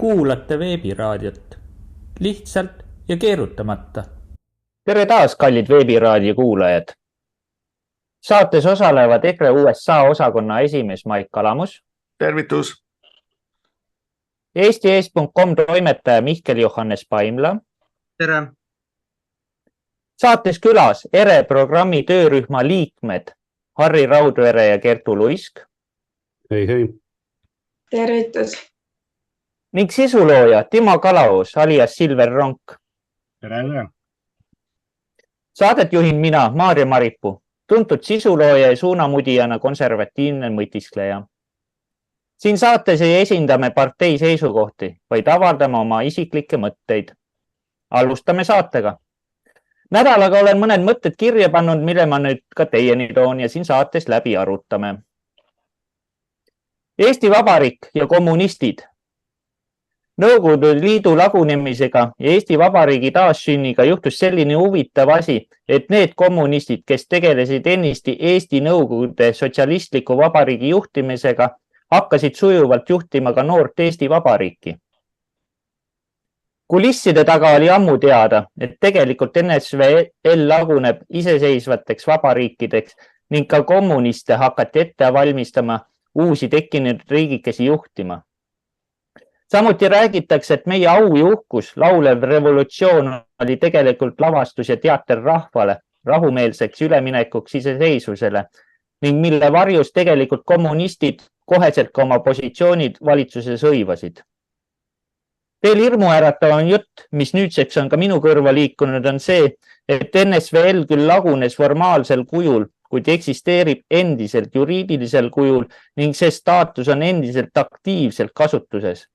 kuulate veebiraadiot lihtsalt ja keerutamata. Tere taas, kallid veebiraadio kuulajad. Saates osalevad EKRE USA osakonna esimees Maik Kalamus. Tervitus. Eesti.com toimetaja Mihkel Johannes Paimla. Tere. Saates külas ERE programmi töörühma liikmed Harri Raudvere ja Kertu Luisk. Hei, hei. Tervitus. Ning sisulooja Timo Kalaus alias Silver Ronk. Tere. Saadet juhin mina, Maarja Maripuu, tuntud sisulooja ja suunamudijana konservatiivne mõtiskleja. Siin saates ei esindame partei seisukohti, vaid avaldame oma isiklikke mõtteid. Alustame saatega. Nädalaga olen mõned mõtted kirja pannud, mille ma nüüd ka teieni toon ja siin saates läbi arutame. Eesti Vabariik ja kommunistid. Nõukogude Liidu lagunemisega ja Eesti Vabariigi taassünniga juhtus selline huvitav asi, et need kommunistid, kes tegelesid ennisti Eesti Nõukogude sotsialistliku vabariigi juhtimisega, hakkasid sujuvalt juhtima ka noort Eesti Vabariiki. Kulisside taga oli ammu teada, et tegelikult NSVL laguneb iseseisvateks vabariikideks ning ka kommuniste hakati ette valmistama uusi tekkinud riigikesi juhtima. Samuti räägitakse, et meie au ja uhkus laulev revolutsioon oli tegelikult lavastus ja teater rahvale rahumeelseks üleminekuks iseseisvusele ning mille varjus tegelikult kommunistid koheselt ka oma positsioonid valitsuses hõivasid. Veel hirmuäratav on jutt, mis nüüdseks on ka minu kõrva liikunud, on see, et NSVL küll lagunes formaalsel kujul, kuid eksisteerib endiselt juriidilisel kujul ning see staatus on endiselt aktiivselt kasutuses.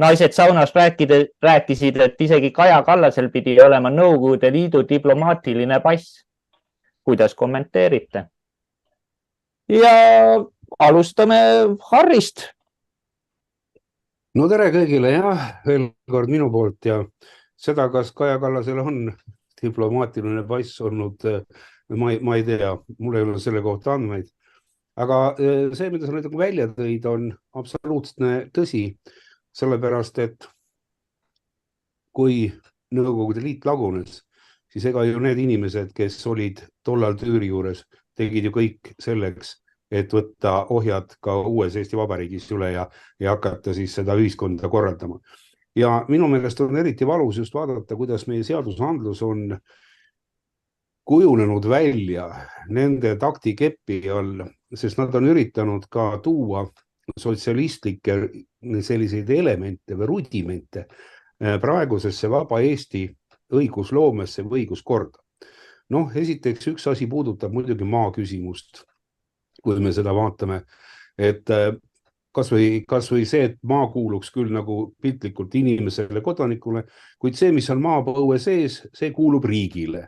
Naised saunas rääkisid, et isegi Kaja Kallasel pidi olema Nõukogude Liidu diplomaatiline pass. Kuidas kommenteerite? Ja alustame Harrist. No tere kõigile ja veel kord minu poolt ja seda, kas Kaja Kallasel on diplomaatiline pass olnud, ma ei tea, mul ei ole selle kohta andmeid. Aga see, mida sa nüüd välja tõid, on absoluutne tõsi. Sellepärast, et kui Nõukogude Liit lagunes, siis ega ju need inimesed, kes olid tollal tüüri juures, tegid ju kõik selleks, et võtta ohjad ka uues Eesti Vabariigis üle ja hakata siis seda ühiskonda korraldama. Ja minu meelest on eriti valus just vaadata, kuidas meie seadusandlus on kujunenud välja nende taktikeppi all, sest nad on üritanud ka tuua sotsialistlikke selliseid elemente või rudimente praegusesse vaba Eesti õigusloomesse või õiguskorda. Noh, esiteks üks asi puudutab muidugi maa küsimust, kui me seda vaatame, et kas või see, et maa kuuluks küll nagu piltlikult inimesele kodanikule, kuid see, mis on maapõue sees, see kuulub riigile.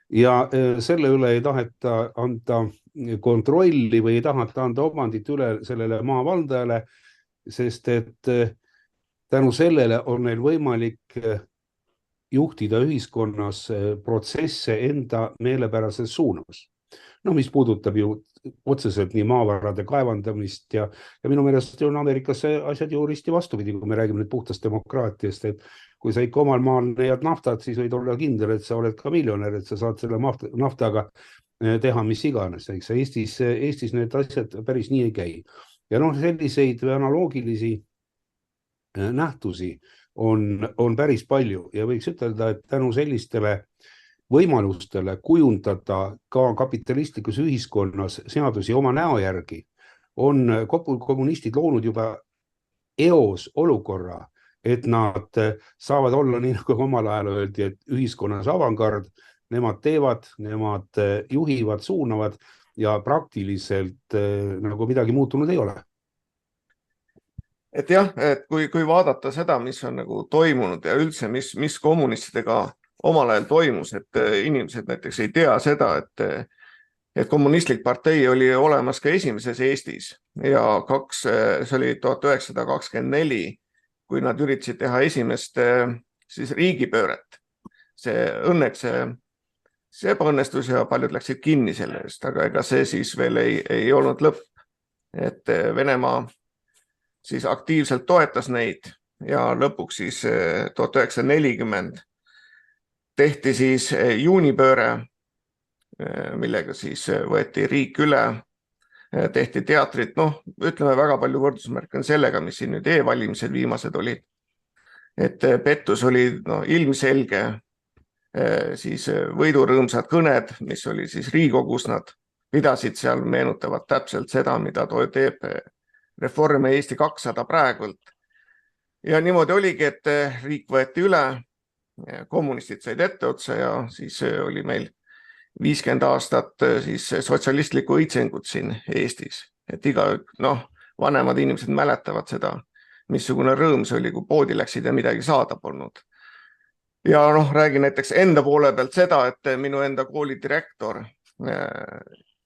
Ja selle üle ei taheta anda kontrolli või ei taheta anda omandit üle sellele maavaldajale, sest et tänu sellele on neil võimalik juhtida ühiskonnas protsesse enda meelepärases suunas. No mis puudutab ju otseselt nii maavarade kaevandamist ja minu meelest on Ameerikas asjad ju risti vastupidi, kui me räägime nüüd puhtast demokraatiast, et kui sa ikka omal maal leiad naftat, siis võid olla kindel, et sa oled ka miljonär, et sa saad selle naftaga teha mis iganes. Eestis need asjad päris nii ei käi. Ja noh, selliseid analoogilisi nähtusi on päris palju ja võiks ütelda, et tänu sellistele võimalustele kujundada ka kapitalistlikus ühiskonnas seadusi oma näo järgi on kommunistid loonud juba eos olukorra, et nad saavad olla nii nagu omal ajal öeldi, et ühiskonnas avangard, nemad teevad, nemad juhivad, suunavad ja praktiliselt nagu midagi muutunud ei ole. Et jah, et kui vaadata seda, mis on nagu toimunud ja üldse, mis kommunistidega omal ajal toimus, et inimesed näiteks ei tea seda, et kommunistlik partei oli olemas ka esimeses Eestis ja see oli 1924, kui nad üritasid teha esimest siis riigipööret. Õnneks see ebaõnnestus ja paljud läksid kinni selle eest, aga ega see siis veel ei olnud lõpp, et Venemaa siis aktiivselt toetas neid ja lõpuks siis 1940 tehti siis juunipööre, millega siis võeti riik üle, tehti teatrit, ütleme väga palju võrdusmärke on sellega, mis siin nüüd e-valimised viimased olid. Et pettus oli ilmselge, siis võidurõõmsad kõned, mis oli siis Riigikogus, nad pidasid seal, meenutavad täpselt seda, mida teeb Reform Eesti 200 praegult. Ja niimoodi oligi, et riik võeti üle, kommunistid said etteotsa ja siis oli meil 50 aastat siis sotsialistlikku õitsengut siin Eestis. Et vanemad inimesed mäletavad seda, missugune rõõm see oli, kui poodi läksid ja midagi saada polnud. Ja räägin näiteks enda poole pealt seda, et minu enda kooli direktor,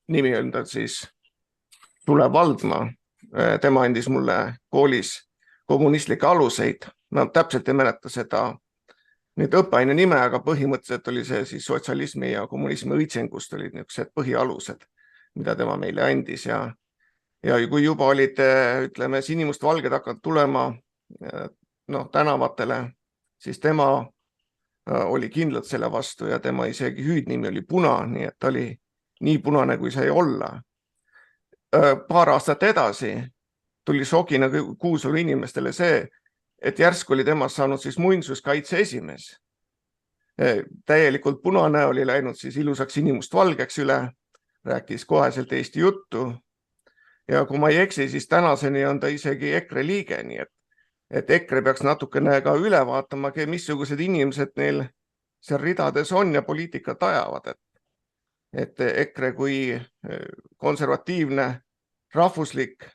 nimi on ta siis Tulev Valdma, tema andis mulle koolis kommunistlikke aluseid. Ma täpselt ei mäleta seda nüüd õppeaine nime, aga põhimõtteliselt oli see siis sotsialismi ja kommunismi õitsengust olid niisugused põhialused, mida tema meile andis. Ja kui juba olid, ütleme, sinimustvalged hakanud tulema tänavatele, siis tema oli kindlalt selle vastu ja tema isegi hüüdnimi oli Puna, nii et ta oli nii punane, kui sai olla. Paar aastat edasi tuli šokina Kuusalu inimestele see, et järsku oli temast saanud siis muinsuskaitse esimees. Täielikult punane oli läinud siis ilusaks sinimustvalgeks üle, rääkis koheselt Eesti juttu. Ja kui ma ei eksi, siis tänaseni on ta isegi EKRE liige, nii et EKRE peaks natukene ka üle vaatama, missugused inimesed neil seal ridades on ja poliitikat ajavad. Et EKRE kui konservatiivne, rahvuslik,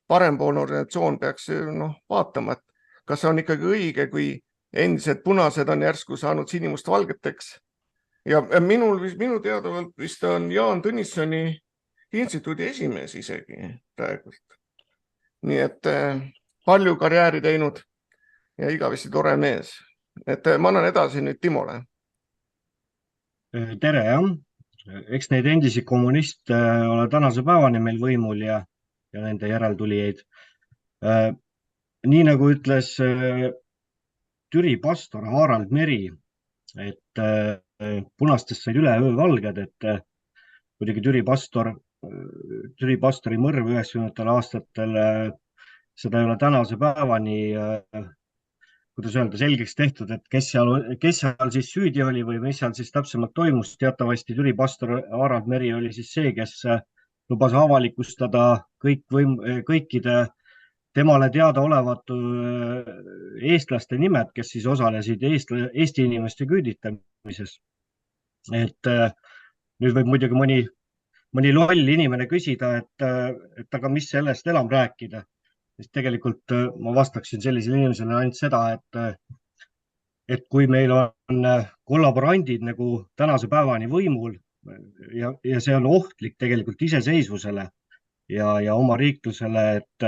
parempoolne organisatsioon peaks vaatama, et kas see on ikkagi õige, kui endised punased on järsku saanud sinimustvalgeteks. Ja minu teadavalt vist on Jaan Tõnissoni instituudi esimees isegi praegult. Nii et palju karjääri teinud ja igavesti tore mees. Et ma annan edasi nüüd Timole. Tere, jah. Eks neid endisi kommuniste ole tänase päevani meil võimul ja nende järeltulijaid. Nii nagu ütles Türi pastor Harald Meri, et punastest said üle öö valged, et kuidagi Türi pastori mõrv 90. aastatel, seda ei ole tänase päevani, kuidas öelda, selgeks tehtud, et kes seal siis süüdi oli või mis seal siis täpsemalt toimus. Teatavasti Türi pastor Harald Meri oli siis see, kes lubas avalikustada kõikide temale teada olevat eestlaste nimed, kes siis osalesid Eesti inimeste küüditamises. Et nüüd võib muidugi mõni loll inimene küsida, et aga mis sellest enam rääkida. Sest tegelikult ma vastaksin sellisele inimesele ainult seda, et kui meil on kollaborandid nagu tänase päevani võimul ja see on ohtlik tegelikult iseseisvusele ja oma riiklusele, et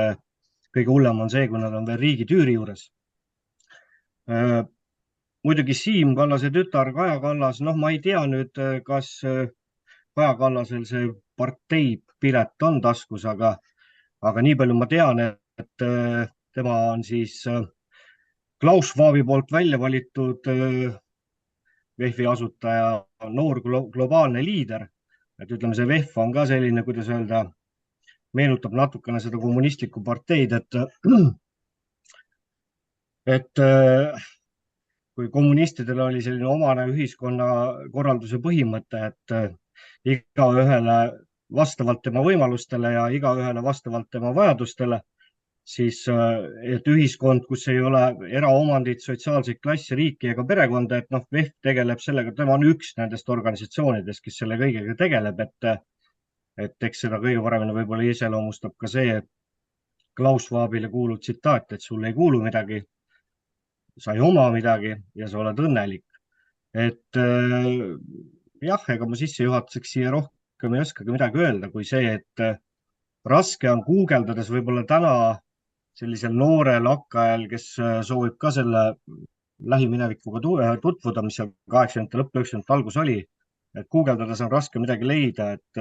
kõige hullem on see, kui nad on veel riigi tüüri juures. Muidugi Siim Kallase tütar Kaja Kallas, ma ei tea nüüd, kas Kaja Kallasel see partei pilet on taskus, aga nii palju ma tean, et tema on siis Klaus Schwabi poolt välja valitud VEF-i asutaja, noor globaalne liider. Et ütleme, see VEF on ka selline, kuidas öelda, meenutab natukene seda kommunistlikku parteid, et kui kommunistidel oli selline omane ühiskonnakorralduse põhimõte, et igaühele vastavalt tema võimalustele ja igaühele vastavalt tema vajadustele, siis et ühiskond, kus ei ole eraomandit, sotsiaalseid klasse, riiki ega perekonda, et VEF tegeleb sellega, tema on üks nendest organisatsioonidest, kes selle kõigega tegeleb, et eks seda kõige paremini võib-olla iseloomustab ka see Klaus Schwabile kuuluv tsitaat, et sul ei kuulu midagi, sa ei oma midagi ja sa oled õnnelik. Et jah, ega ma sissejuhatuseks siia rohkem ei oskagi midagi öelda, kui see, et raske on guugeldades võib-olla täna sellisel noorel hakkajal, kes soovib ka selle lähiminevikuga tutvuda, mis seal 80. lõpp 90. algus oli, et guugeldades on raske midagi leida, et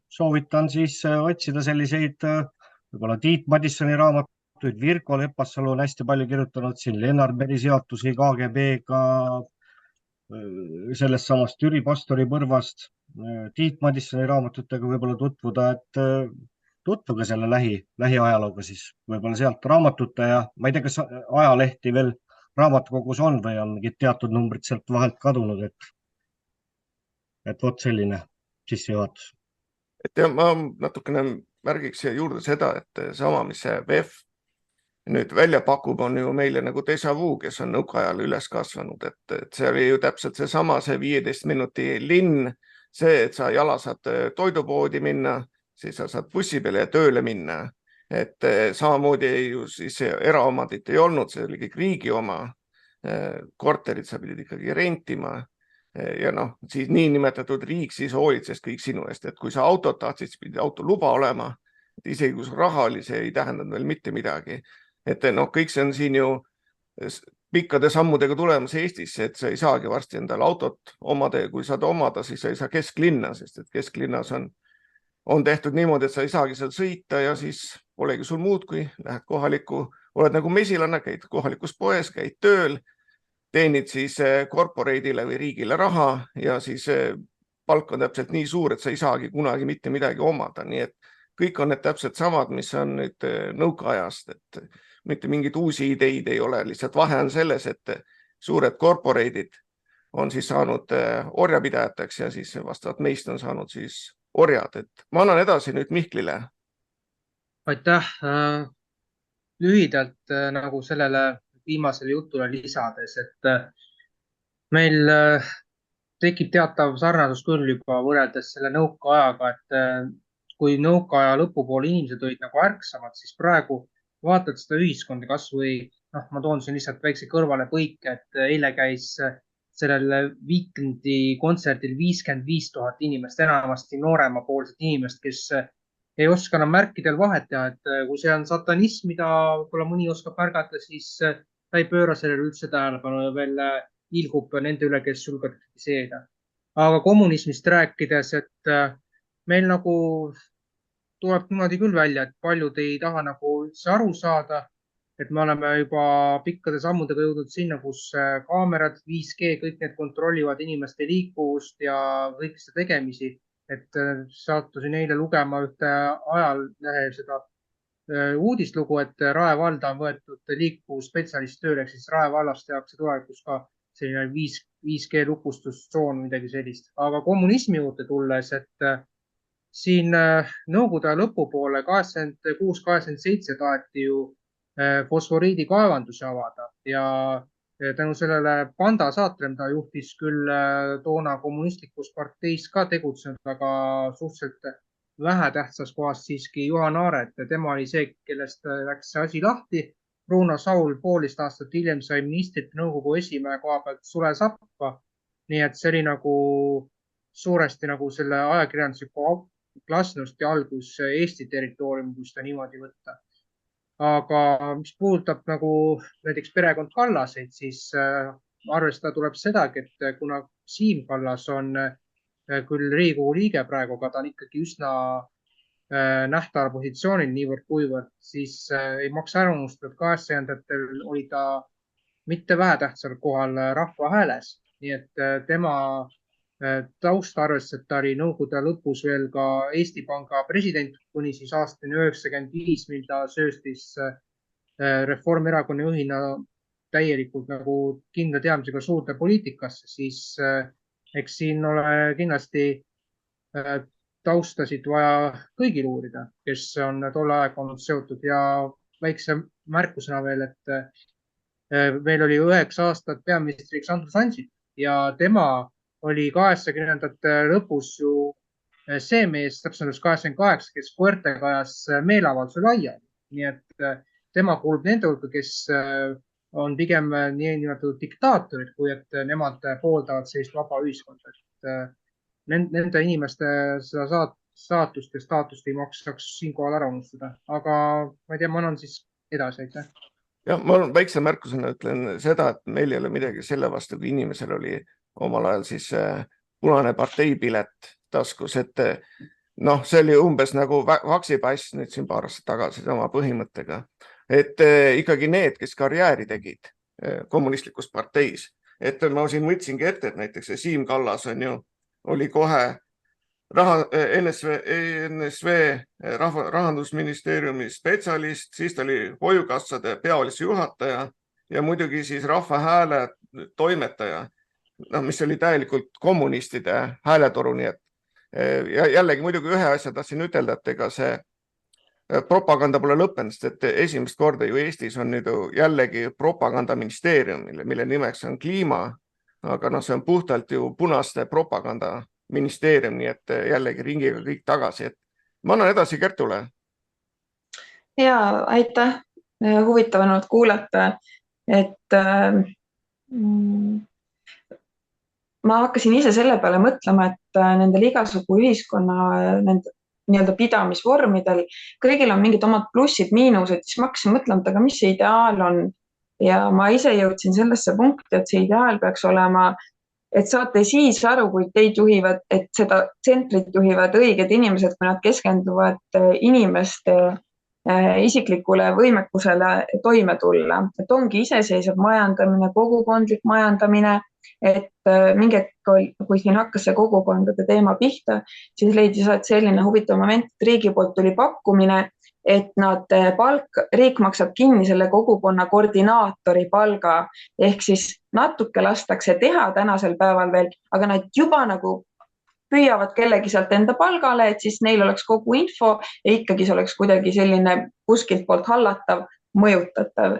soovitan siis otsida selliseid võib-olla Tiit Madissoni raamatuid raamatuid, Virko Lepassalu on hästi palju kirjutanud siin Lennart Meri seotusi KGB-ga, sellest samast Jüri Pastori Põrvast, Tiit Madissoni raamatutega võib-olla tutvuda, et tutvuge selle lähiajalooga siis võib-olla sealt raamatute ja ma ei tea, kas ajalehti veel raamatukogus on või on mingid teatud numbrid sealt vahelt kadunud, et vot selline sissejuhatus. Et ja ma natukene märgiks siia juurde seda, et sama, mis see VEF nüüd välja pakub, on ju meile nagu déjà vu, kes on nõukaajal üles kasvanud, et see oli ju täpselt seesama, see 15 minuti linn, see, et sa jala saad toidupoodi minna, siis sa saad bussi peale ja tööle minna. Et samamoodi ju siis eraomandit ei olnud, see oli kõik riigi oma. Korterid sa pidid ikkagi rentima ja noh, siis niinimetatud riik siis hoolitses kõik sinu eest, et kui sa autot tahtsid, siis pidi auto luba olema, et isegi kui raha oli, see ei tähendanud veel mitte midagi. Et noh, kõik see on siin ju pikkade sammudega tulemas Eestisse, et sa ei saagi varsti endale autot omada ja kui saad omada, siis sa ei saa kesklinna, sest et kesklinnas on tehtud niimoodi, et sa ei saagi seal sõita ja siis polegi sul muud, kui lähed kohalikku, oled nagu mesilanna, käid kohalikus poes, käid tööl, teenid siis korporeidile või riigile raha ja siis palk on täpselt nii suur, et sa ei saagi kunagi mitte midagi omada. Nii et kõik on need täpselt samad, mis on nüüd nõukaajast, et mitte mingid uusi ideid ei ole, lihtsalt vahe on selles, et suured korporeidid on siis saanud orjapidajateks ja siis vastavalt meist on saanud siis orjad. Et ma annan edasi nüüd Mihklile. Aitäh. Lühidalt nagu sellele viimasele jutule lisades, et meil tekib teatav sarnasus küll juba võrreldes selle nõukaajaga, et kui nõukaaja lõpupoole inimesed olid nagu ärksamad, siis praegu vaatad seda ühiskonda kas või, ma toon siin lihtsalt väikse kõrvale põike, et eile käis sellel Weekndi kontserdil 55 000 inimest, enamasti nooremapoolset inimest, kes ei oska enam märkidel vahet teha, et kui see on satanism, mida võib-olla mõni oskab märgata, siis ta ei pööra sellele üldse tähelepanu ja veel ilgub nende üle, kes julgevad kritiseerida. Aga kommunismist rääkides, et meil nagu tuleb niimoodi küll välja, et paljud ei taha nagu üldse aru saada, et me oleme juba pikkade sammudega jõudnud sinna, kus kaamerad, 5G, kõik need kontrollivad inimeste liikuvust ja kõik seda tegemisi. Et sattusin eile lugema ühte ajalehe seda uudislugu, et Rae valda on võetud liikuvusspetsialist tööle, ehk siis Rae vallast tehakse tulevikus ka selline 5G lukustustsoon või midagi sellist. Aga kommunismi juurde tulles, et siin nõukogude lõpupoole 86-87 taheti ju fosforiidi kaevandusi avada ja tänu sellele Panda saatrele, mida juhtis küll toona kommunistlikus parteis ka tegutsenud, aga suhteliselt vähetähtsas kohas siiski Juhan Aaret. Tema oli see, kellest läks see asi lahti. Bruno Saul poolist aastat hiljem sai ministrite nõukogu esimehe koha pealt Sule Sappa. Nii et see oli nagu suuresti nagu selle ajakirjandusliku klasnosti algus Eesti territooriumi, kui seda niimoodi võtta. Aga mis puudutab nagu näiteks perekond Kallaseid, siis arvestada tuleb sedagi, et kuna Siim Kallas on küll Riigikogu liige praegu, aga ta on ikkagi üsna nähtaval positsioonil niivõrd kuivõrd, siis ei maksa ära unustada, et 80-ndatel oli ta mitte vähetähtsal kohal Rahva Hääles. Nii et tema taust arvestades, et ta oli nõukogude lõpus veel ka Eesti Panga president kuni siis aastani 95, mil ta sööstis Reformierakonna juhina täielikult nagu kindla teadmisega suurde poliitikasse, siis eks siin ole kindlasti taustasid vaja kõigil uurida, kes on tolle aeg olnud seotud ja väikse märkusena veel, et meil oli 9 aastat peaministriks Andrus Ansip ja tema oli 80-ndate lõpus ju see mees, täpselt 88, kes koertega ajas meeleavalduse laiali. Nii et tema kuulub nende hulka, kes on pigem nii-nimetatud diktaatorid, kui et nemad pooldavad sellist vaba ühiskonda. Nende inimeste seda saatust ja staatust ei maksaks siinkohal ära unustada. Aga ma ei tea, ma annan siis edasi, aitäh. Ja, ma väikse märkusena ütlen seda, et meil ei ole midagi selle vastu, kui inimesel oli omal ajal siis punane parteipilet taskus, et see oli umbes nagu vaksipass nüüd siin paar aastat tagasi sama põhimõttega. et ikkagi need, kes karjääri tegid kommunistlikus parteis, et ma siin võtsingi ette, et näiteks see Siim Kallas on ju, oli kohe NSV rahandusministeeriumi spetsialist, siis ta oli hoiukassade peavalitsuse juhataja ja muidugi siis Rahva Hääle toimetaja, mis oli täielikult kommunistide hääletoru, nii et ja jällegi muidugi ühe asja tahtsin ütelda, et ega see propaganda pole lõppenud, sest et esimest korda ju Eestis on nüüd jällegi propagandaministeerium, mille nimeks on kliima, aga see on puhtalt ju punaste propagandaministeerium, nii et jällegi ringiga kõik tagasi, et ma annan edasi Kertule. Ja aitäh, huvitav on olnud kuulata, et ma hakkasin ise selle peale mõtlema, et nendel igasugu ühiskonna nii-öelda pidamisvormidel, kõigil on mingid omad plussid, miinused, siis ma hakkasin mõtlema, aga mis see ideaal on. Ja ma ise jõudsin sellesse punkti, et see ideaal peaks olema, et saate siis aru, kui teid juhivad, et seda tsentrit juhivad õiged inimesed, kui nad keskenduvad inimeste isiklikule võimekusele toime tulla. Et ongi iseseisev majandamine, kogukondlik majandamine, et mingi hetk, kui siin hakkas see kogukondade teema pihta, siis leidis selline huvitav moment, et riigi poolt tuli pakkumine, et riik maksab kinni selle kogukonna koordinaatori palga, ehk siis natuke lastakse teha tänasel päeval veel, aga nad juba nagu püüavad kellegi sealt enda palgale, et siis neil oleks kogu info ja ikkagi see oleks kuidagi selline kuskilt poolt hallatav, mõjutatav.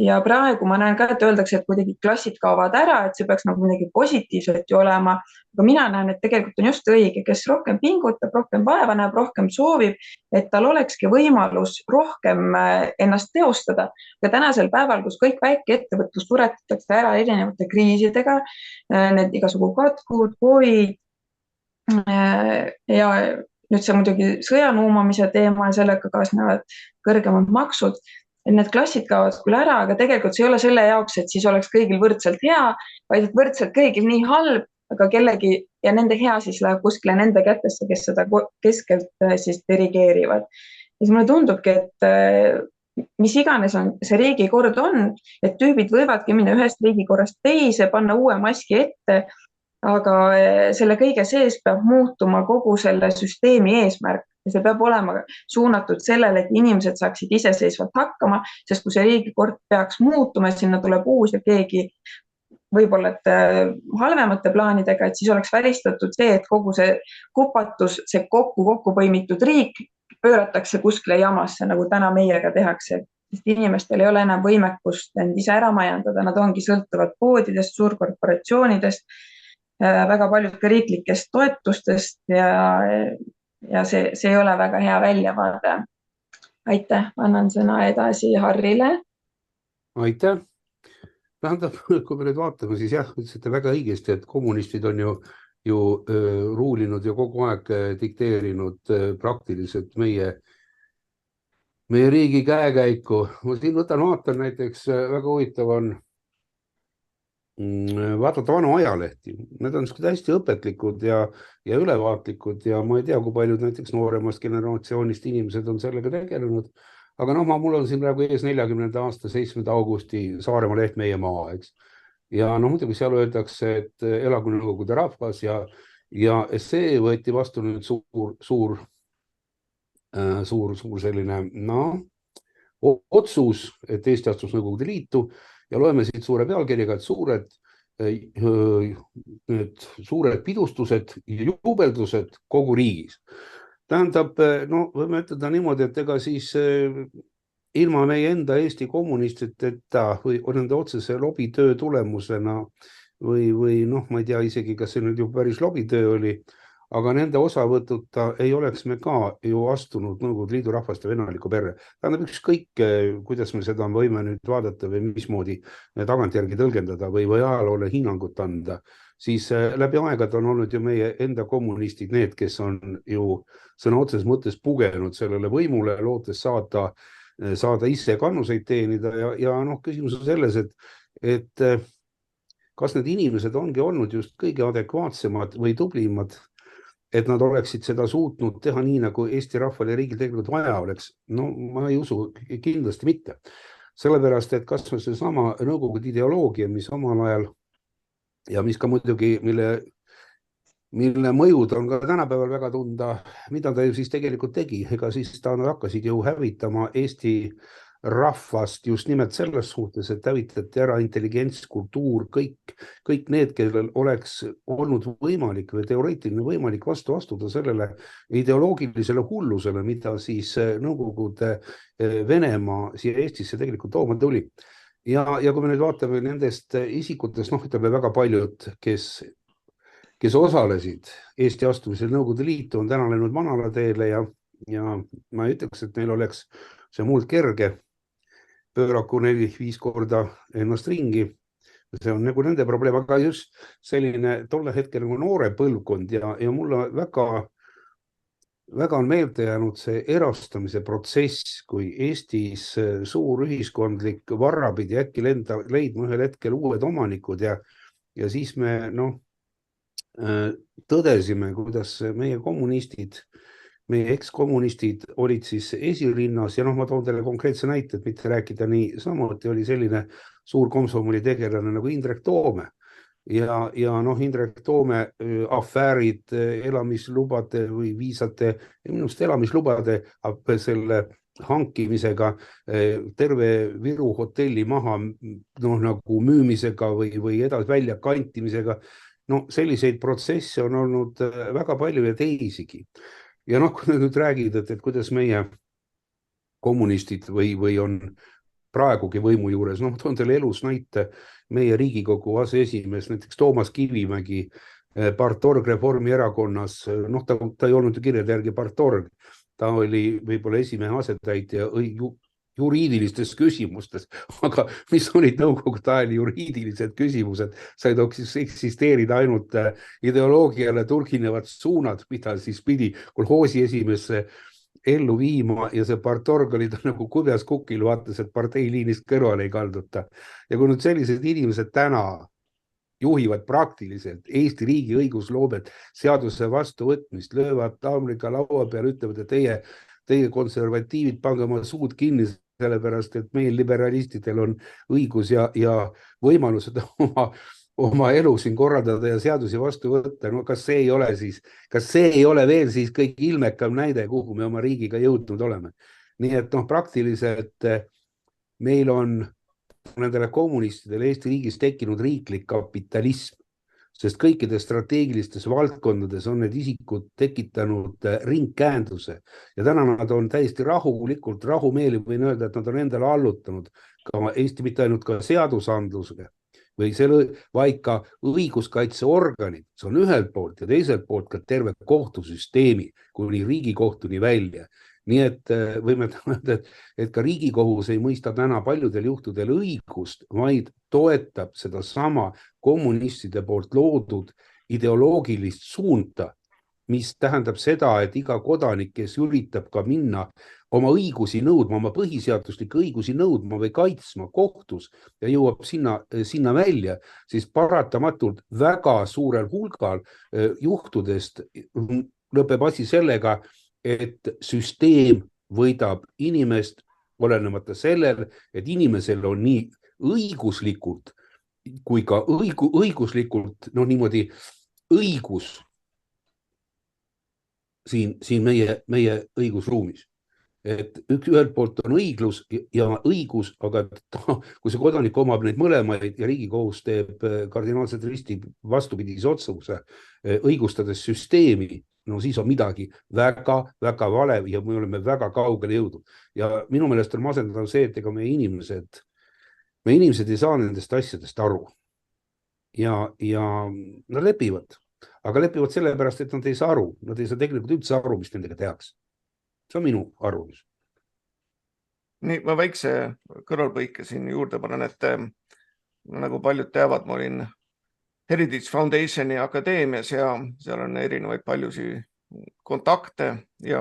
Ja praegu ma näen ka, et öeldakse, et kuidagi klassid kaovad ära, et see peaks nagu midagi positiivset ju olema, aga mina näen, et tegelikult on just õige, kes rohkem pingutab, rohkem vaeva näeb, rohkem soovib, et tal olekski võimalus rohkem ennast teostada. Ja tänasel päeval, kus kõik väikeettevõtlus suretatakse ära erinevate kriisidega, need igasugu katkud, COVID ja nüüd see muidugi sõjanuumamise teema ja sellega kaasnevad kõrgemad maksud, et need klassid kaovad küll ära, aga tegelikult see ei ole selle jaoks, et siis oleks kõigil võrdselt hea, vaid et võrdselt kõigil nii halb, aga kellegi ja nende hea siis läheb kuskile nende kätesse, kes seda keskelt siis dirigeerivad. Ja siis mulle tundubki, et mis iganes on see riigikord on, et tüübid võivadki minna ühest riigikorrast teise, panna uue maski ette, aga selle kõige sees peab muutuma kogu selle süsteemi eesmärk. Ja see peab olema suunatud sellele, et inimesed saaksid iseseisvalt hakkama, sest kui see riigikord peaks muutuma, sinna tuleb uus ja keegi võib-olla halvemate plaanidega, et siis oleks välistatud see, et kogu see kupatus, see kokku põimitud riik pööratakse kuskile jamasse, nagu täna meiega tehakse. Sest inimestel ei ole enam võimekust end ise ära majandada, nad ongi sõltuvad poodidest, suurkorporatsioonidest, väga paljud ka riiklikest toetustest ja see ei ole väga hea väljavaade. Aitäh, annan sõna edasi Harrile. Aitäh. Tähendab, kui me nüüd vaatame, siis jah, ütlesite väga õigesti, et kommunistid on ju ruulinud ja kogu aeg dikteerinud praktiliselt meie riigi käekäiku. Ma siin vaatan näiteks, väga huvitav on vaadata vanu ajalehti. Need on hästi õpetlikud ja ülevaatlikud ja ma ei tea, kui paljud näiteks nooremast generatsioonist inimesed on sellega tegelenud. Aga mul on siin praegu ees 40. aasta 7. augusti Saaremaa leht Meie maa, eks. Ja muidugi seal öeldakse, et elagu Nõukogude rahvas ja see võeti vastu nüüd suur selline otsus, et Eesti astus Nõukogude Liitu. Ja loeme siit suure pealkirjaga, et suured pidustused ja jubeldused kogu riigis. Tähendab, võime ütelda niimoodi, et ega siis ilma meie enda Eesti kommunistideta või nende otsese lobitöö tulemusena või ma ei tea isegi, kas see nüüd juba päris lobitöö oli, aga nende osavõtuta ei oleks me ka ju astunud Nõukogude Liidu rahvaste vennalikku perre. Tähendab ükskõik, kuidas me seda võime nüüd vaadata või mismoodi tagantjärgi tõlgendada või ajaloole hinnangut anda, siis läbi aegad on olnud ju meie enda kommunistid need, kes on ju sõna otseses mõttes pugenud sellele võimule, lootes saada ise kannuseid teenida ja küsimus on selles, et kas need inimesed ongi olnud just kõige adekvaatsemad või tublimad et nad oleksid seda suutnud teha nii, nagu Eesti rahval ja riigil tegelikult vaja oleks. No ma ei usu kindlasti mitte. Sellepärast, et kas on see sama Nõukogude ideoloogia, mis omal ajal ja mis ka muidugi, mille mõjud on ka tänapäeval väga tunda, mida ta ju siis tegelikult tegi. Ega siis nad hakkasid ju hävitama Eesti rahvast just nimelt selles suhtes, et hävitati ära intelligents, kultuur, kõik need, kellel oleks olnud võimalik või teoreetiline võimalik vastu astuda sellele ideoloogilisele hullusele, mida siis Nõukogude Venemaa siia Eestisse tegelikult tooma tuli. Ja kui me nüüd vaatame nendest isikutest, ütleme väga paljud, kes osalesid Eesti astumisel Nõukogude Liitu, on täna läinud vanale teele ja ma ei ütleks, et neil oleks see muud kerge. Pööraku 4-5 korda ennast ringi. See on nagu nende probleem, aga just selline tolle hetkel nagu noore põlvkond ja mulle väga on meelde jäänud see erastamise protsess, kui Eestis suur ühiskondlik varra pidi äkki leidma ühel hetkel uued omanikud ja siis me tõdesime, kuidas meie kommunistid, meie ekskommunistid olid siis esirinnas ja ma toon teile konkreetse näite, et mitte rääkida nii samuti, oli selline suur komsomoli tegelane nagu Indrek Toome ja Indrek Toome afäärid elamislubade või viisate, minust elamislubade selle hankimisega, terve Viru hotelli maha nagu müümisega või edasi välja kantimisega. Selliseid protsesse on olnud väga palju ja teisigi. Ja kui nüüd räägid, et kuidas meie kommunistid või on praegugi võimu juures, toon teile elus näite, meie Riigikogu aseesimees, näiteks Toomas Kivimägi, partorg Reformierakonnas, ta ei olnud ju kirjade järgi partorg, ta oli võib-olla esimehe asetäitja juriidilistes küsimustes, aga mis olid nõukogude ajal juriidilised küsimused, said eksisteerida ainult ideoloogiale tulginevad suunad, mida siis pidi kolhoosi esimesse ellu viima ja see partorg oli ta nagu kubjas kukil, vaatas, et parteiliinist kõrvale ei kalduta. Ja kui nüüd sellised inimesed täna juhivad praktiliselt Eesti riigi õigusloomet, seaduse vastuvõtmist, löövad taamliga laua peal, ütlevad, et teie konservatiivid, pange oma suud kinni, sellepärast, et meil liberalistidel on õigus ja võimalused oma elu siin korraldada ja seadusi vastu võtta. Kas see ei ole veel siis kõik ilmekam näide, kuhu me oma riigiga jõudnud oleme? Nii et praktiliselt meil on nendele kommunistidele Eesti riigis tekkinud riiklik kapitalism, sest kõikides strateegilistes valdkondades on need isikud tekitanud ringkäänduse ja täna nad on täiesti rahumeeli, võin öelda, et nad on endale allutanud ka Eesti mitte ainult ka seadusandlusega, vaid ka õiguskaitseorganid, see on ühelt poolt ja teiselt poolt ka terve kohtusüsteemi kuni Riigikohtuni välja. Nii et võime öelda, et ka Riigikohus ei mõista täna paljudel juhtudel õigust, vaid toetab seda sama kommunistide poolt loodud ideoloogilist suunta, mis tähendab seda, et iga kodanik, kes üritab ka minna oma õigusi nõudma, oma põhiseaduslikke õigusi nõudma või kaitsma kohtus ja jõuab sinna välja, siis paratamatult väga suurel hulgal juhtudest lõpeb asi sellega, et süsteem võidab inimest olenemata sellel, et inimesel on nii õiguslikult kui ka õiguslikult niimoodi õigus siin meie õigusruumis. Et ühelt poolt on õiglus ja õigus, aga kui see kodanik omab neid mõlemaid ja Riigikohus teeb kardinaalselt risti vastupidise otsuse, õigustades süsteemi, siis on midagi väga vale ja me oleme väga kaugele jõudnud. Ja minu meelest on masendav see, et ega meie inimesed ei saa nendest asjadest aru. Ja nad lepivad, aga lepivad sellepärast, et nad ei saa aru. Nad ei saa tegelikult üldse aru, mis nendega tehakse. See on minu arvamus. Nii, ma väikse kõrvalpõike siin juurde panen, et nagu paljud teavad, ma olin Heritage Foundationi akadeemias ja seal on erinevaid paljusi kontakte ja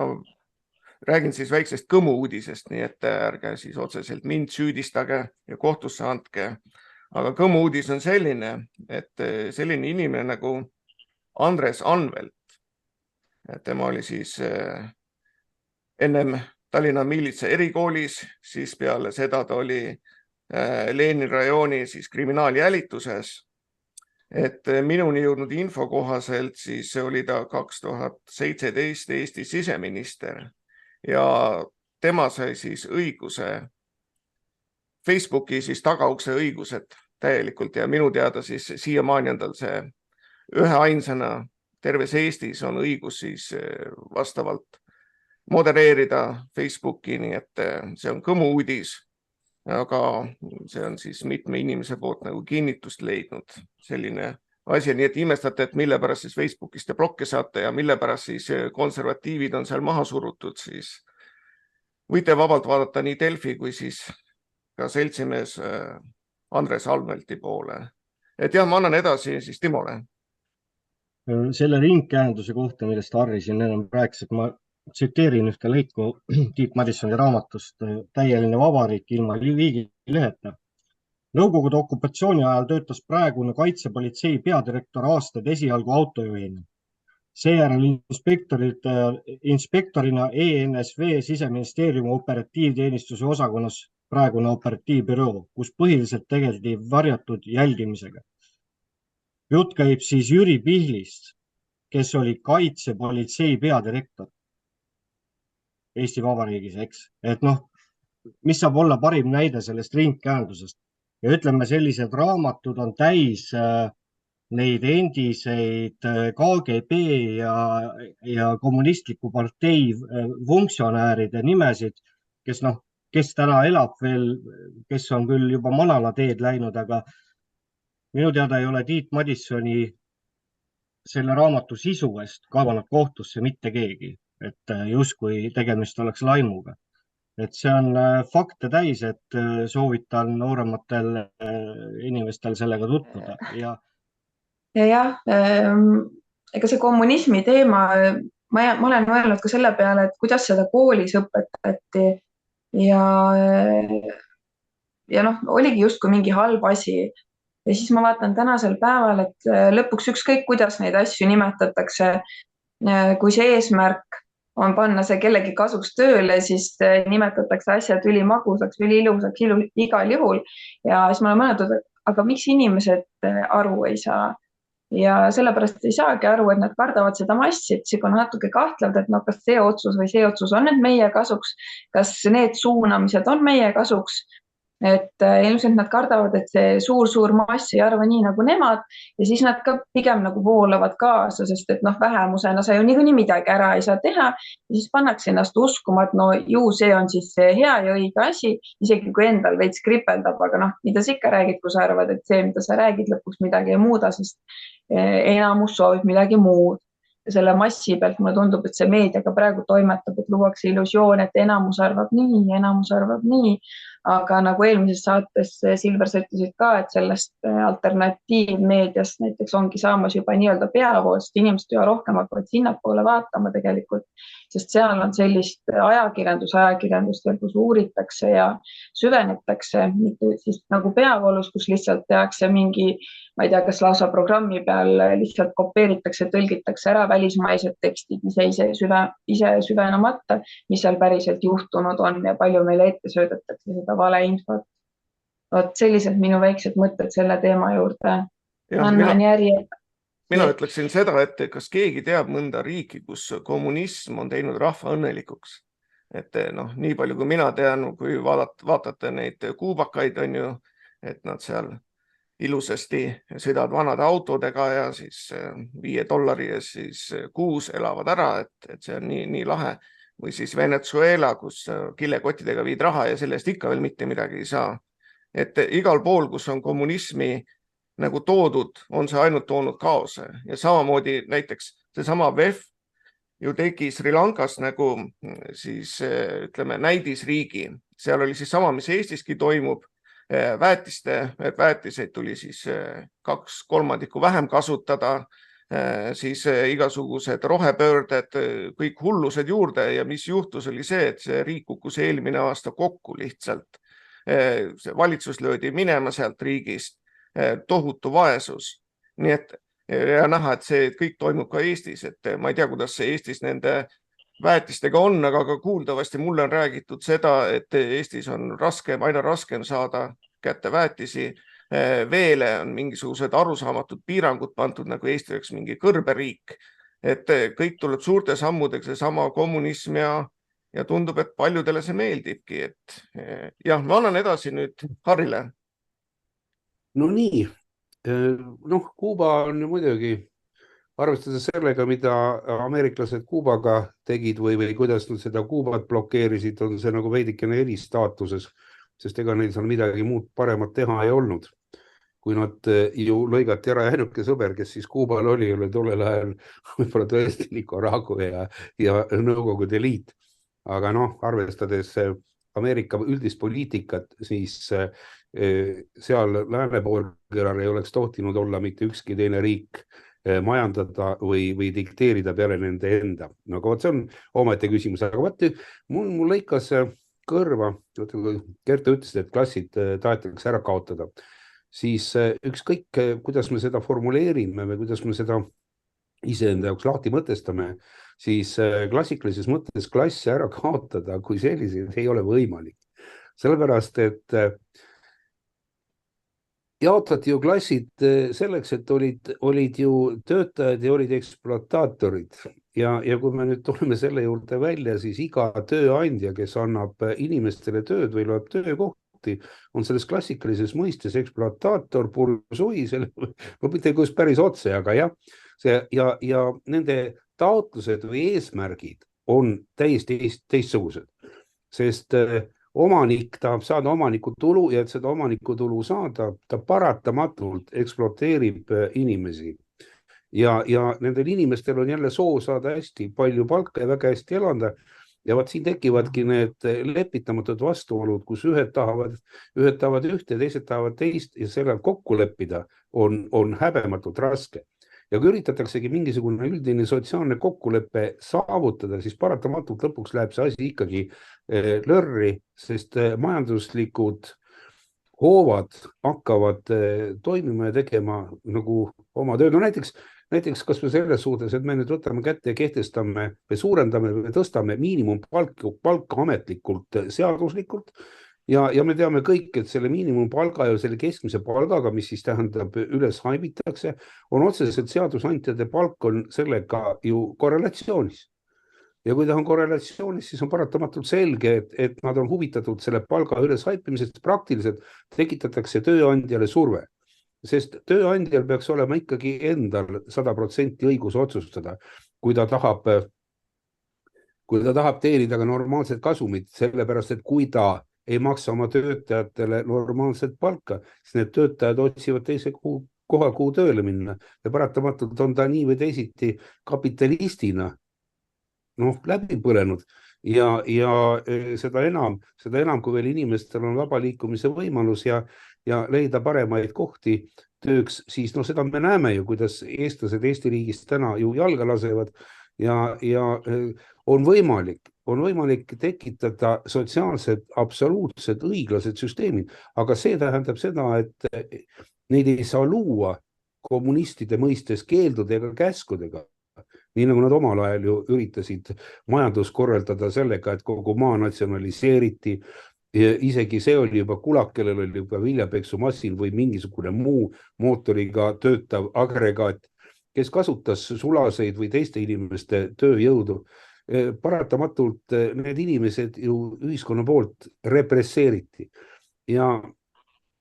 räägin siis väiksest kõmu uudisest, nii et ärge siis otseselt mind süüdistage ja kohtusse andke. Aga kõmu uudis on selline, et selline inimene nagu Andres Anvelt Tema oli siis ennem Tallinna miilitsa erikoolis, siis peale seda ta oli Lenini rajooni siis kriminaaljälituses. Et minuni jõudnud info kohaselt siis oli ta 2017 Eesti siseminister ja tema sai siis õiguse, Facebooki siis tagaukse õigused täielikult ja minu teada siis siiamaani on tal see üheainsana terves Eestis on õigus siis vastavalt modereerida Facebooki, nii et see on kõmu uudis, aga see on siis mitme inimese poolt nagu kinnitust leidnud selline asi, nii et imestate, et mille pärast siis Facebookist te blokke saate ja mille pärast siis konservatiivid on seal maha surutud, siis võite vabalt vaadata nii Delfi kui siis ka seltsimees Andres Almelti poole. Et jah, ma annan edasi siis Timole. Selle ringkäenduse kohta, millest Harri siin enam rääkis, et ma tsiteerin ühte lõiku Tiit Madissoni raamatust Täieline vabariik ilma riigileheta. Nõukogude okupatsiooni ajal töötas praegune kaitsepolitsei peadirektor aastaid esialgu autojuhina. Seejärel inspektorina ENSV Siseministeeriumi operatiivteenistuse osakonnas praegune operatiivbüroo, kus põhiliselt tegeldi varjatud jälgimisega. Jutt käib siis Jüri Pihlist, kes oli kaitsepolitsei peadirektor Eesti Vabariigis, eks. Et noh, mis saab olla parim näide sellest ringkäendusest? Ja ütleme, sellised raamatud on täis neid endiseid KGB ja kommunistliku partei funktsionääride nimesid, kes täna elab veel, kes on küll juba manala teed läinud, aga minu teada ei ole Tiit Madissoni selle raamatu sisu eest kaevanud kohtusse mitte keegi, et justkui tegemist oleks laimuga. Et see on fakte täis, et soovitan noorematel inimestel sellega tutvuda. Ja ega see kommunismi teema, ma olen mõelnud ka selle peale, et kuidas seda koolis õpetati ja oligi justkui mingi halb asi. Ja siis ma vaatan tänasel päeval, et lõpuks ükskõik, kuidas neid asju nimetatakse, kui see eesmärk on panna see kellegi kasuks tööle, siis nimetatakse asjad ülimagusaks, üliilusaks igal juhul. Ja siis ma olen mõeldud, aga miks inimesed aru ei saa? Ja sellepärast ei saagi aru, et nad kardavad seda massi, et see on natuke kahtlevad, et kas see otsus või see otsus on nüüd meie kasuks, kas need suunamised on meie kasuks. Et ilmselt nad kardavad, et see suur mass ei arva nii nagu nemad ja siis nad ka pigem nagu voolavad kaasa, sest et vähemusena sa ju niikuinii midagi ära ei saa teha ja siis pannakse ennast uskuma, et ju see on siis see hea ja õige asi, isegi kui endal veits kripeldab, aga mida sa ikka räägid, kui sa arvad, et see, mida sa räägid, lõpuks midagi ei muuda, sest enamus soovib midagi muud. Ja selle massi pealt mulle tundub, et see meediaga praegu toimetab, et luuakse illusioon, et enamus arvab nii, aga nagu eelmises saates Silver sa ütlesid ka, et sellest alternatiivmeediast näiteks ongi saamas juba nii-öelda peavoolst, inimesed üha rohkem hakkavad sinnapoole vaatama tegelikult, sest seal on sellist ajakirjandust, kus uuritakse ja süvenetakse, mitte siis nagu peavoolus, kus lihtsalt tehakse mingi, ma ei tea, kas lausa programmi peal lihtsalt kopeeritakse, tõlgitakse ära välismaised tekstid, ise süvenemata, mis seal päriselt juhtunud on ja palju meile ette söödetakse seda valeinfot. Sellised minu väiksed mõtted selle teema juurde. Mina ütleksin seda, et kas keegi teab mõnda riiki, kus kommunism on teinud rahva õnnelikuks. Et nii palju kui mina tean, kui vaatate neid kuubakaid, on ju, et nad seal ilusasti sõidavad vanade autodega ja siis $5 ees siis kuus elavad ära, et see on nii lahe. Või siis Venezuela, kus kilekottidega viid raha ja sellest ikka veel mitte midagi ei saa. Et igal pool, kus on kommunismi nagu toodud, on see ainult toonud kaose. Ja samamoodi näiteks seesama VEF ju tegi Sri Lankas nagu siis ütleme näidisriigi. Seal oli siis sama, mis Eestiski toimub. Väetiseid tuli siis 2/3 vähem kasutada, siis igasugused rohepöörded, kõik hullused juurde ja mis juhtus oli see, et see riik kukkus eelmine aasta kokku lihtsalt. See valitsus löödi minema sealt riigist, tohutu vaesus. Nii et ja näha, et see kõik toimub ka Eestis, et ma ei tea, kuidas see Eestis nende väetistega on, aga ka kuuldavasti mulle on räägitud seda, et Eestis on aina raskem saada kätte väetisi. Veele on mingisugused arusaamatud piirangud pandud, nagu Eesti oleks mingi kõrberiik, et kõik tuleb suurte sammudega, seesama kommunism ja tundub, et paljudele see meeldibki, et jah, ma annan edasi nüüd Harrile. No nii, Kuuba on ju muidugi, arvestades sellega, mida ameeriklased Kuubaga tegid või kuidas nad seda Kuubat blokeerisid, on see nagu veidikene eristaatuses, sest ega neil seal midagi muud paremat teha ei olnud. Kui nad ju lõigati ära ainuke sõber, kes siis Kuubal oli tollel ajal võib-olla tõesti Nicaragua ja Nõukogude Liit. Aga arvestades Ameerika üldist poliitikat, siis seal läänepoolkeral ei oleks tohtinud olla mitte ükski teine riik majandada või dikteerida peale nende enda. Aga see on omaette küsimus. Aga vaata, mul lõikas kõrva, Kertu ütles, et klassid tahetakse ära kaotada. Siis ükskõik, kuidas me seda formuleerime või kuidas me seda iseenda jaoks lahti mõtestame, siis klassikalises mõttes klasse ära kaotada, kui selliseid ei ole võimalik. Sellepärast, et jaotati ju klassid selleks, et olid ju töötajad ja olid ekspluataatorid. Ja kui me nüüd tuleme selle juurde välja, siis iga tööandja, kes annab inimestele tööd või loeb töökohti, on selles klassikalises mõistes ekspluataator, bursui, mitte kus päris otse, aga jah, ja nende taotlused või eesmärgid on täiesti teistsugused, sest omanik tahab saada omanikutulu ja et seda omanikutulu saada, ta paratamatult ekspluateerib inimesi. Ja nendel inimestel on jälle soov saada hästi palju palka ja väga hästi elada. Ja siin tekivadki need lepitamatud vastuolud, kus ühed tahavad ühte, teised tahavad teist ja selle kokku leppida on häbematult raske. Ja kui üritataksegi mingisugune üldine sotsiaalne kokkuleppe saavutada, siis paratamatult lõpuks läheb see asi ikkagi lörri, sest majanduslikud hoovad hakkavad toimima ja tegema nagu oma tööd. No näiteks kas me selles suhtes, et me nüüd võtame kätte ja kehtestame või suurendame või tõstame miinimumpalka ametlikult seaduslikult ja me teame kõik, et selle miinimumpalga ja selle keskmise palgaga, mis siis tähendab üles haibitakse, on otseselt seadusandjate palk on sellega ju korrelatsioonis. Ja kui ta on korrelatsioonis, siis on paratamatult selge, et nad on huvitatud selle palga üles haipimisest, praktiliselt tekitatakse tööandjale surve. Sest tööandjal peaks olema ikkagi endal 100% õigus otsustada, kui ta tahab teenida ka normaalset kasumit, sellepärast et kui ta ei maksa oma töötajatele normaalset palka, siis need töötajad otsivad teise koha, kuhu tööle minna ja paratamatult on ta nii või teisiti kapitalistina läbi põlenud ja seda enam, kui veel inimestel on vaba liikumise võimalus ja leida paremaid kohti tööks, siis seda me näeme ju, kuidas eestlased Eesti riigis täna ju jalga lasevad ja on võimalik tekitada sotsiaalsed, absoluutselt õiglased süsteemid, aga see tähendab seda, et neid ei saa luua kommunistide mõistes keeldude ega käskudega, nii nagu nad omal ajal ju üritasid majandus korraldada sellega, et kogu maa natsionaliseeriti. Ja isegi see oli juba kulak, kellel oli juba viljapeksumassin või mingisugune muu mootoriga töötav agregaat, kes kasutas sulaseid või teiste inimeste tööjõudu. Paratamatult need inimesed ju ühiskonna poolt represseeriti ja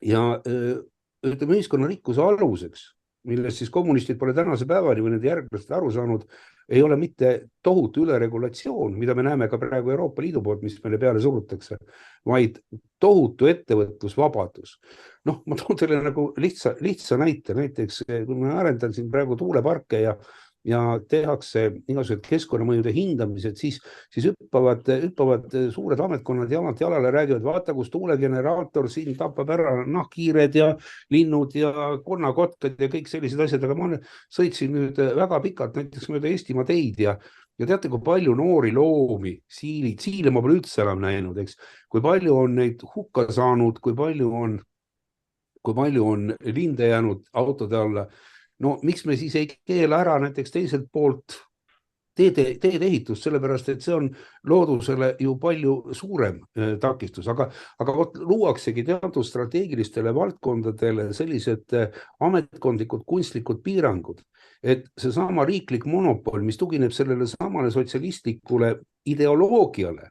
ütleme ühiskonna rikkuse aluseks, millest siis kommunistid pole tänase päevani või nende järglased aru saanud, ei ole mitte tohutu üleregulatsioon, mida me näeme ka praegu Euroopa Liidu poolt, mis meile peale surutakse, vaid tohutu ettevõtlusvabadus. Ma toon teile nagu lihtsa näite, näiteks kui ma arendan siin praegu tuuleparke ja tehakse igasugused keskkonnamõjude hindamised, siis hüppavad suured ametkonnad jalalt jalale, räägivad, vaata, kus tuulegeneraator siin tapab ära nahkhiired ja linnud ja konnakotkad ja kõik sellised asjad, aga ma sõitsin nüüd väga pikalt näiteks mööda Eestimaa teid ja teate, kui palju noori loomi, siile ma pole üldse enam näinud, eks, kui palju on neid hukka saanud, kui palju on linde jäänud autode alla. no miks me siis ei keela ära näiteks teiselt poolt teede ehitust, sellepärast et see on loodusele ju palju suurem takistus, aga luuaksegi teatud strateegilistele valdkondadele sellised ametkondlikud kunstlikud piirangud, et seesama riiklik monopol, mis tugineb sellele samale sotsialistlikule ideoloogiale,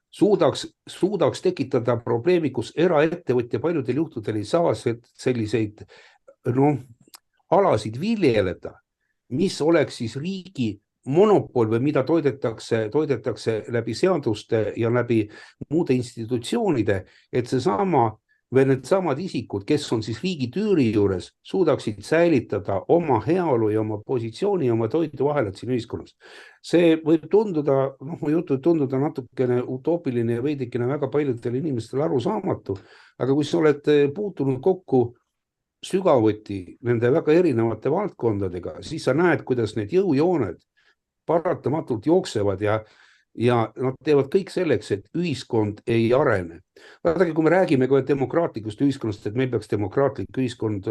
suudaks tekitada probleemi, kus eraettevõtja paljudel juhtudel ei saa selliseid alasid viljeleda, mis oleks siis riigi monopol või mida toidetakse läbi seaduste ja läbi muude institutsioonide, et needsamad isikud, kes on siis riigi tüüri juures, suudaksid säilitada oma heaolu ja oma positsiooni ja oma toiduahelat siin ühiskonnas. See võib tunduda, mu jutt võib tunduda natukene utoopiline ja veidikene väga paljudele inimestele arusaamatu, aga kui sa oled puutunud kokku sügavuti nende väga erinevate valdkondadega, siis sa näed, kuidas need jõujooned paratamatult jooksevad ja nad teevad kõik selleks, et ühiskond ei arene. Vaadake, kui me räägime ka demokraatlikust ühiskonnast, et meil peaks demokraatlik ühiskond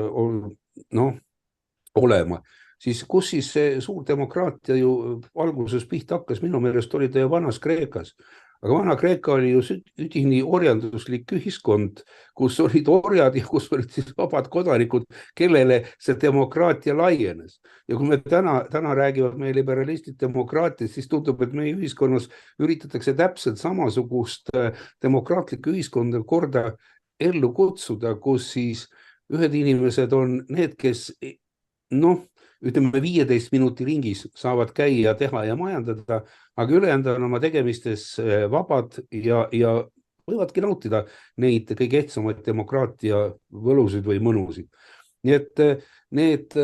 olema, siis kus siis see suur demokraatia ju alguses pihta hakkas, minu meelest oli ta ju vanas Kreekas. Aga Vana-Kreeka oli ju üdini orjanduslik ühiskond, kus olid orjad ja kus olid siis vabad kodanikud, kellele see demokraatia laienes. Ja kui me täna räägivad meie liberalistid demokraatiast, siis tundub, et meie ühiskonnas üritatakse täpselt samasugust demokraatlikku ühiskonda korda ellu kutsuda, kus siis ühed inimesed on need, kes ütleme 15 minuti ringis saavad käia, teha ja majandada, aga ülejäänud on oma tegemistes vabad ja võivadki nautida neid kõige ehtsamaid demokraatia võlusid või mõnusid. Nii et need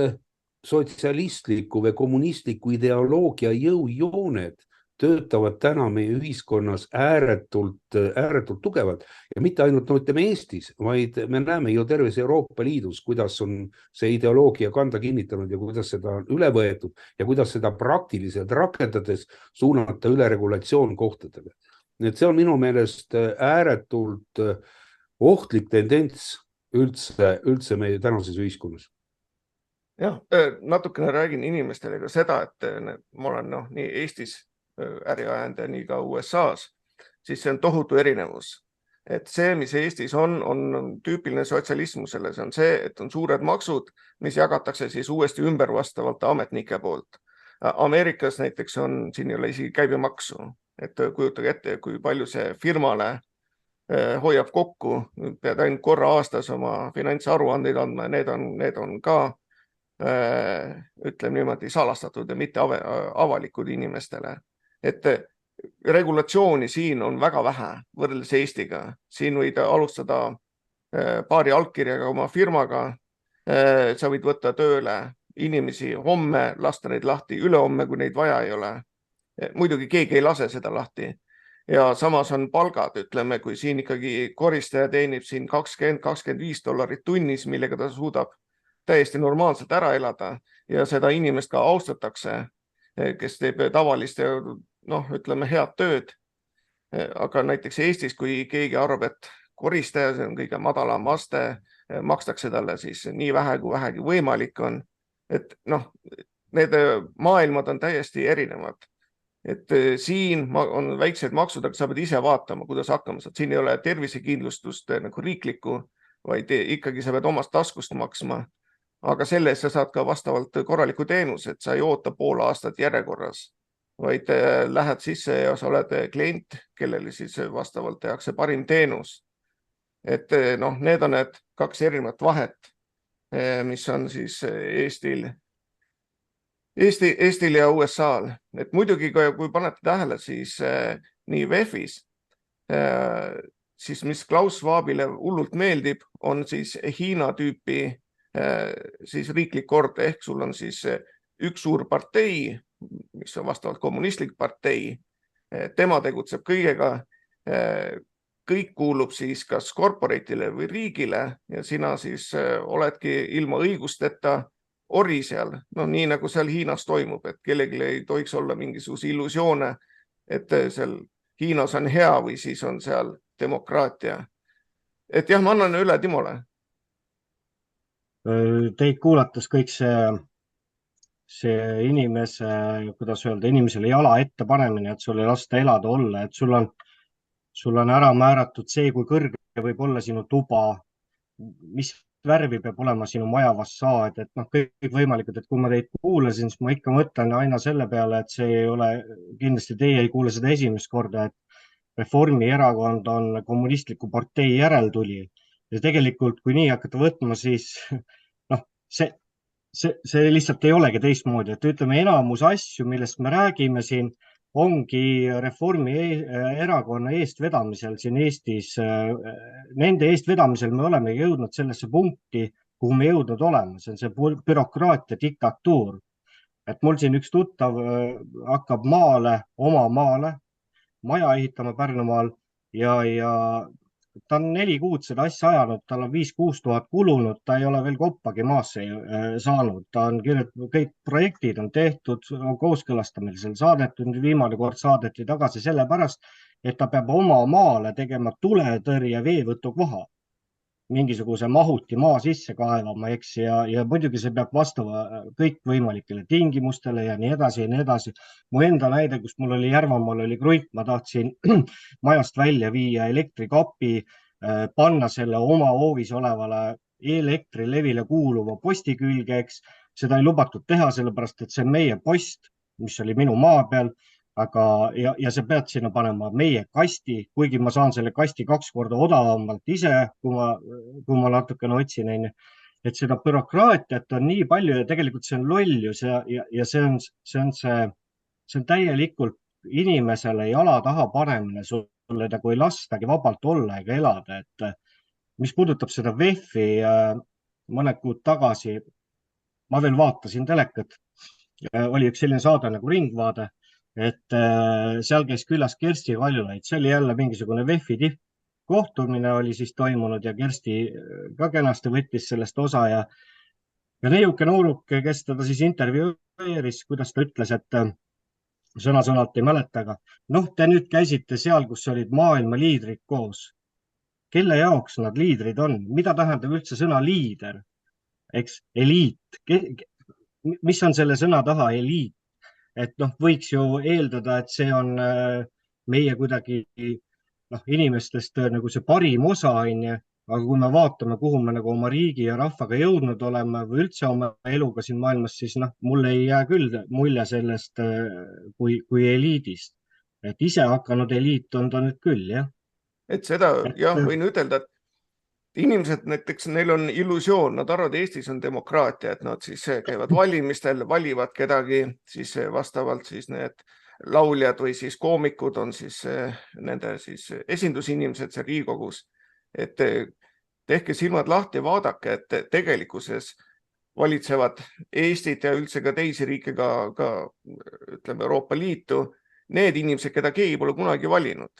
sotsialistliku või kommunistliku ideoloogia jõujooned töötavad täna meie ühiskonnas ääretult tugevalt ja mitte ainult Eestis, vaid me näeme ju terves Euroopa Liidus, kuidas on see ideoloogia kanda kinnitanud ja kuidas seda on üle võetud ja kuidas seda praktiliselt rakendades suunata üle regulatsioon kohtadele. Nii et see on minu meelest ääretult ohtlik tendents üldse meie tänases ühiskonnas. Jah, natukene räägin inimestele ka seda, et ma olen nii Eestis äriajand ja nii ka USA-s, siis see on tohutu erinevus. Et see, mis Eestis on tüüpiline sotsialismusele, see on see, et on suured maksud, mis jagatakse siis uuesti ümber vastavalt ametnike poolt. Ameerikas näiteks siin ei ole isegi käibemaksu, et kujutage ette, kui palju see firmale hoiab kokku, pead ainult korra aastas oma finantsaruandeid andma, need on ka ütleme niimoodi salastatud ja mitte avalikud inimestele. Et regulatsiooni siin on väga vähe võrreldes Eestiga. Siin võid alustada paari allkirjaga oma firmaga. Sa võid võtta tööle inimesi homme, lasta neid lahti ülehomme, kui neid vaja ei ole. Muidugi keegi ei lase seda lahti. Ja samas on palgad, ütleme, kui siin ikkagi koristaja teenib siin $20–25 tunnis, millega ta suudab täiesti normaalselt ära elada ja seda inimest ka austatakse, kes teeb tavalist ja ütleme head tööd. Aga näiteks Eestis, kui keegi arvab, et koristaja, see on kõige madalam aste, makstakse talle siis nii vähe, kui vähegi võimalik on. Et need maailmad on täiesti erinevad. Et siin on väiksed maksud, aga sa pead ise vaatama, kuidas hakkama saad. Siin ei ole tervisekindlustust nagu riiklikku, vaid ikkagi sa pead omast taskust maksma. Aga selles sa saad ka vastavalt korraliku teenus, et sa ei oota pool aastat järjekorras, vaid lähed sisse ja sa oled klient, kellele siis vastavalt tehakse parim teenus. Et need on need kaks erinevat vahet, mis on siis Eestil ja USA-l. Et muidugi, kui panete tähele, siis nii VEF-is, siis mis Klaus Schwabile hullult meeldib, on siis Hiina tüüpi siis riiklik kord, ehk sul on siis üks suur partei, mis on vastavalt kommunistlik partei, tema tegutseb kõigega, kõik kuulub siis kas korporatile või riigile ja sina siis oledki ilma õigusteta ori seal, nii nagu seal Hiinas toimub, et kellelgi ei tohiks olla mingisuguse illusioone, et seal Hiinas on hea või siis on seal demokraatia. Et jah, ma annan üle Timole. Teid kuulates kõik see see inimese, kuidas öelda, inimesele jala ette panemine, et sul ei lasta elada olla, et sul on ära määratud see, kui kõrge võib olla sinu tuba, mis värvi peab olema sinu maja fassaad, et noh, kõik võimalikud, et kui ma teid kuulasin, siis ma ikka mõtlen aina selle peale, et see ei ole, kindlasti teie ei kuule seda esimest korda, et Reformierakond on kommunistliku partei järeltuli ja tegelikult, kui nii hakata võtma, siis noh, see lihtsalt ei olegi teistmoodi, et ütleme, enamus asju, millest me räägime siin, ongi Reformierakonna eestvedamisel siin Eestis. Nende eestvedamisel me oleme jõudnud sellesse punkti, kuhu me jõudnud oleme. See on see bürokraatia diktatuur. Et mul siin üks tuttav hakkab oma maale, maja ehitama Pärnumaal ja ta on 4 kuud seda asja ajanud, tal on 5-6 tuhat kulunud, ta ei ole veel koppagi maasse saanud, ta on kõik projektid on tehtud, kooskõlastamisel saadetud, viimane kord saadeti tagasi sellepärast, et ta peab oma maale tegema tuletõrje veevõtukoha, mingisuguse mahuti maa sisse kaevama, eks, ja muidugi see peab vastama kõikvõimalikele tingimustele ja nii edasi ja nii edasi. Mu enda näide, kus mul oli Järvamaal oli krunt, ma tahtsin majast välja viia elektrikapi, panna selle oma hoovis olevale Elektrilevile kuuluva posti külge, eks. Seda ei lubatud teha, sellepärast, et see on meie post, mis oli minu maa peal, aga ja sa pead sinna panema meie kasti, kuigi ma saan selle kasti 2 korda odavamalt ise, kui ma natukene otsin, et seda bürokraatiat on nii palju ja tegelikult see on lollus ja see on täielikult inimesele jala taha panemine, sulle nagu ei lastagi vabalt olla ega elada, et mis puudutab seda VEF-i mõned kuud tagasi, ma veel vaatasin telekat, oli üks selline saade nagu Ringvaade, et seal käis külas Kersti Kaljulaid, see oli jälle mingisugune VEF-i tippkohtumine oli siis toimunud ja Kersti ka kenasti võttis sellest osa ja neiuke nooruke, kes teda siis intervjueeris, kuidas ta ütles, et sõna-sõnalt ei mäleta, aga noh, te nüüd käisite seal, kus olid maailma liidrid koos. Kelle jaoks nad liidrid on? Mida tähendab üldse sõna liider? Eks, eliit. Mis on selle sõna taha eliit? Et noh, võiks ju eeldada, et see on meie kuidagi inimestest nagu see parim osa, aga kui me vaatame, kuhu me nagu oma riigi ja rahvaga jõudnud oleme või üldse oma eluga siin maailmas, siis mulle ei jää küll mulje sellest kui eliidist. Et ise hakanud eliit on ta nüüd küll, jah. Et seda, jah, võin ütelda, et inimesed näiteks, neil on illusioon, nad arvavad, Eestis on demokraatia, et nad siis käivad valimistel, valivad kedagi, siis vastavalt siis need lauljad või siis koomikud on siis nende siis esindusinimesed seal Riigikogus. Et tehke silmad lahti ja vaadake, et tegelikkuses valitsevad Eestit ja üldse ka teisi riike, ka ütleme Euroopa Liitu, need inimesed, keda keegi pole kunagi valinud.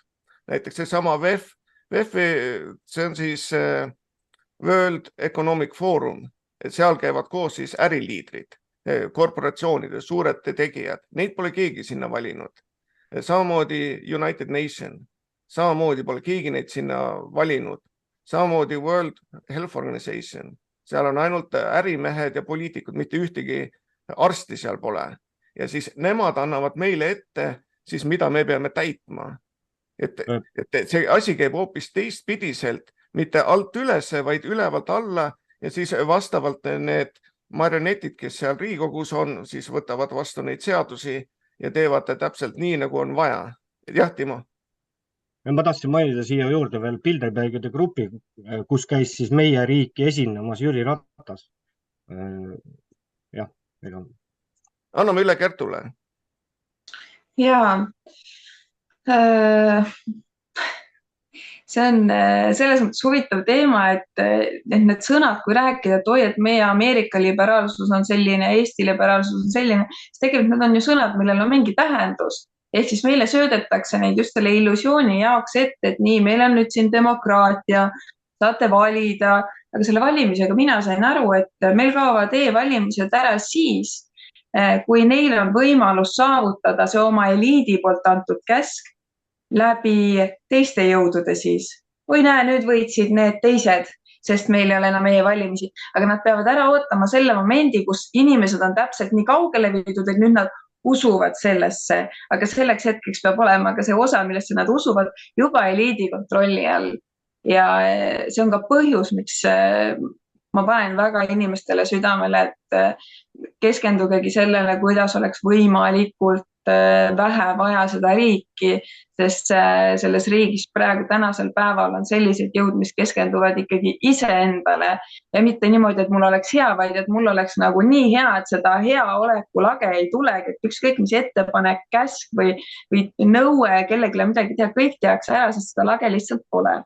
Näiteks see sama VEF, see on siis World Economic Forum, et seal käivad koos siis äriliidrid, korporatsioonide, suured tegijad, neid pole keegi sinna valinud. Samamoodi United Nation, samamoodi pole keegi neid sinna valinud, samamoodi World Health Organization, seal on ainult ärimehed ja poliitikud, mitte ühtegi arsti seal pole. Ja siis nemad annavad meile ette, siis mida me peame täitma. Et see asi käib hoopis teistpidiselt, mitte alt üles, vaid ülevalt alla ja siis vastavalt need marionetid, kes seal Riigikogus on, siis võtavad vastu neid seadusi ja teevad täpselt nii, nagu on vaja. Jah, Timo? Ma tahtsin mainida siia juurde veel Bilderbergide grupi, kus käis siis meie riiki esinemas Jüri Ratas. Jah, ega. Anname üle Kertule. Jaa. See on selles mõttes huvitav teema, et need sõnad, kui rääkida, et oi, et meie Ameerika liberaalsus on selline, Eesti liberaalsus on selline, siis tegelikult need on ju sõnad, millel on mingi tähendus. Ehk siis meile söödetakse neid just selle illusiooni jaoks ette, et nii, meil on nüüd siin demokraatia, saate valida, aga selle valimisega mina sain aru, et meil kaovad e-valimised ära siis, kui neil on võimalus saavutada see oma eliidi poolt antud käsk läbi teiste jõudude siis. Või näe, nüüd võitsid need teised. sest meil ei ole enam e-valimisi, aga nad peavad ära ootama selle momendi, kus inimesed on täpselt nii kaugele viidud, et nüüd nad usuvad sellesse, aga selleks hetkeks peab olema ka see osa, millesse nad usuvad, juba eliidi kontrolli all. Ja see on ka põhjus, miks ma panen väga inimestele südamele, et keskendugegi sellele, kuidas oleks võimalikult vähe vaja seda riiki, sest selles riigis praegu tänasel päeval on sellised jõud, mis keskenduvad ikkagi iseendale ja mitte niimoodi, et mul oleks hea, vaid et mul oleks nagu nii hea, et seda hea oleku lage ei tulegi, et ükskõik mis ettepanek, käsk või nõue kellelegi midagi teha, kõik tehakse ära, sest seda lage lihtsalt pole.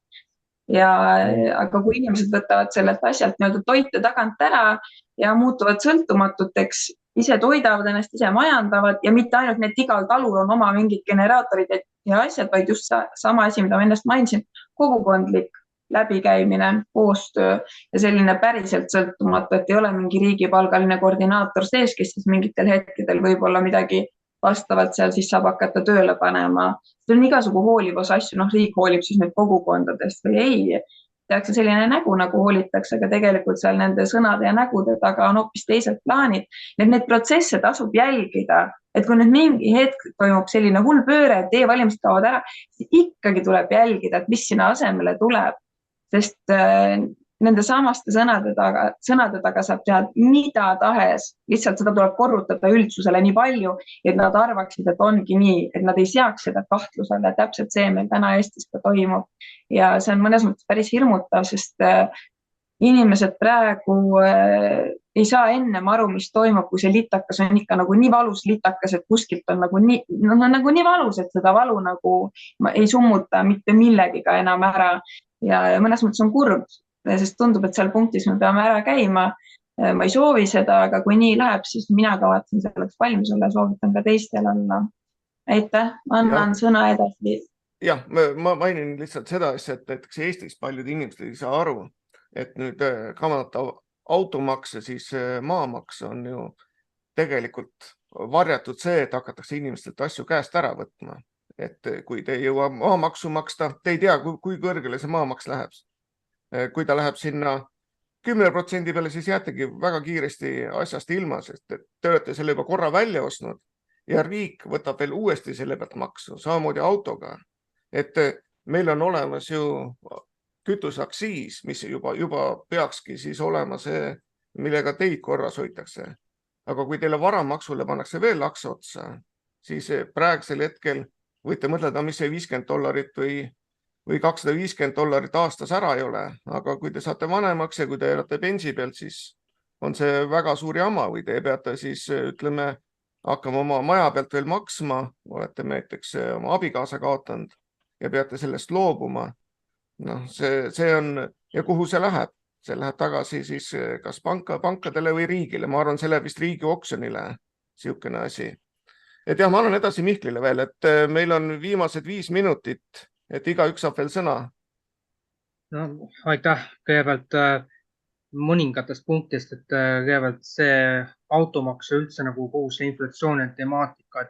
Aga kui inimesed võtavad sellelt asjalt nii-öelda toite tagant ära ja muutuvad sõltumatuteks, ise toidavad ennast, ise majandavad ja mitte ainult need igal talul on oma mingid generaatorid ja asjad, vaid just sama asi, mida ma ennast mainisin, kogukondlik läbikäimine, koostöö ja selline päriselt sõltumatu, et ei ole mingi riigipalgaline koordinaator sees, kes siis mingitel hetkedel võib-olla midagi vastavalt seal siis saab hakata tööle panema. See on igasugu hoolivus asju, riik hoolib siis nüüd kogukondadest või ei. Tehakse selline nägu, nagu hoolitakse, aga tegelikult seal nende sõnade ja nägude taga on hoopis teised plaanid. Need protsesse tasub jälgida, et kui nüüd mingi hetk toimub selline hull pööre, et e-valimised kaovad ära, siis ikkagi tuleb jälgida, et mis sinna asemele tuleb. Sest nende samaste sõnade taga saab teha mida tahes, lihtsalt seda tuleb korrutada üldsusele nii palju, et nad arvaksid, et ongi nii, et nad ei seaks seda kahtlusele, täpselt see meil täna Eestis ka toimub. Ja see on mõnes mõttes päris hirmutav, sest inimesed praegu ei saa ennem aru, mis toimub, kui see litakas on ikka nagu nii valus litakas, et kuskilt on nagu nii valus, et seda valu nagu ei summuta mitte millegiga enam ära. Ja mõnes mõttes on kurb, sest tundub, et seal punktis me peame ära käima. Ma ei soovi seda, aga kui nii läheb, siis mina kavatsen selleks valmis olla ja soovitan ka teistel olla. Aitäh, annan sõna edasi. Jah, ma mainin lihtsalt seda, et näiteks Eestis paljud inimesed ei saa aru, et nüüd kavandata automakse, siis maamaks on ju tegelikult varjatud see, et hakatakse inimestelt asju käest ära võtma. Et kui te ei jõua maamaksu maksta, te ei tea, kui kõrgele see maamaks läheb. Kui ta läheb sinna 10% peale, siis jäätegi väga kiiresti asjast ilma, sest te olete selle juba korra välja ostnud ja riik võtab veel uuesti selle pealt maksu, samamoodi autoga. Et meil on olemas ju kütuseaktsiis, mis juba peakski siis olema see, millega teid korras hoitakse. Aga kui teile varamaksule pannakse veel laks otsa, siis praegusel hetkel võite mõtleda, mis see $50 või $250 aastas ära ei ole, aga kui te saate vanemaks ja kui te elate pensi pealt, siis on see väga suur jama või te peate siis, ütleme, hakkama oma maja pealt veel maksma, olete näiteks oma abikaasa kaotanud ja peate sellest loobuma. See on, ja kuhu see läheb? See läheb tagasi siis kas pankadele või riigile. Ma arvan, see läheb vist riigi oksjonile, siukene asi. Et jah, ma annan edasi Mihklile veel, et meil on viimased 5 minutit, et igaüks saab veel sõna. No, aitäh kõigepealt mõningatest punktist, et kõigepealt see automaks üldse nagu kogu see inflatsiooni temaatika,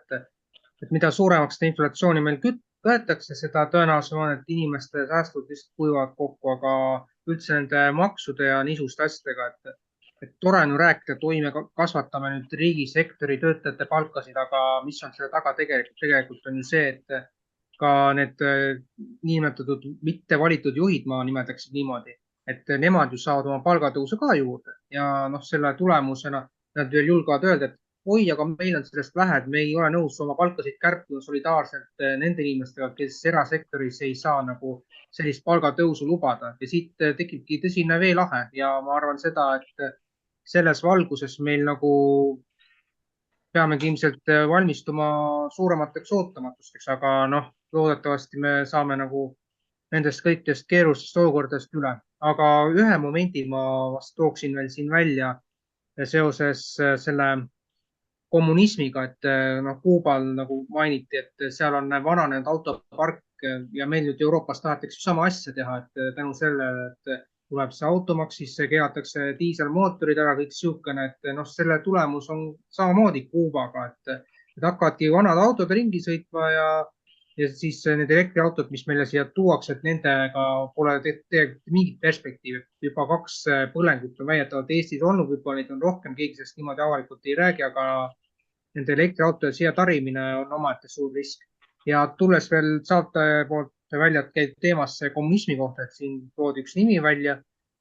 et mida suuremaks seda inflatsiooni meil võetakse, seda tõenäolisem on, et inimeste säästud lihtsalt kuivavad kokku, aga üldse nende maksude ja niisuguste asjadega, et tore on ju rääkida, et me kasvatame nüüd riigisektori töötajate palkasid, aga mis on selle taga tegelikult on ju see, et ka need niinimetatud mitte valitud juhid, ma nimetaks niimoodi, et nemad ju saavad oma palgatõusu ka juurde ja selle tulemusena nad veel julgevad öelda, et oi, aga meil on sellest vähe, et me ei ole nõus oma palkasid kärpima solidaarselt nende inimestega, kes erasektoris ei saa nagu sellist palgatõusu lubada ja siit tekibki tõsine veelahe ja ma arvan seda, et selles valguses meil nagu peamegi ilmselt valmistuma suuremateks ootamatusteks, aga loodetavasti me saame nagu nendest kõikidest keerulistest olukordadest üle. Aga ühe momendi ma vast tooksin veel siin välja seoses selle kommunismiga, et Kuubal nagu mainiti, et seal on vananenud autopark ja meil nüüd Euroopas tahetakse sama asja teha, et tänu sellele, et tuleb see automaks, siis keelatakse diiselmootorid ära, kõik siukene, et selle tulemus on samamoodi Kuubaga, et hakkavadki vanad autod ringi sõitma ja ja siis need elektriautod, mis meile siia tuuakse, et nendega pole tegelikult mingit perspektiivi. Juba 2 põlengut on väidetavalt Eestis olnud, võib-olla neid on rohkem, keegi sellest niimoodi avalikult ei räägi, aga nende elektriautode siia tarimine on omaette suur risk. Ja tulles veel saate poolt välja teemasse kommunismi kohta, et siin toodi üks nimi välja.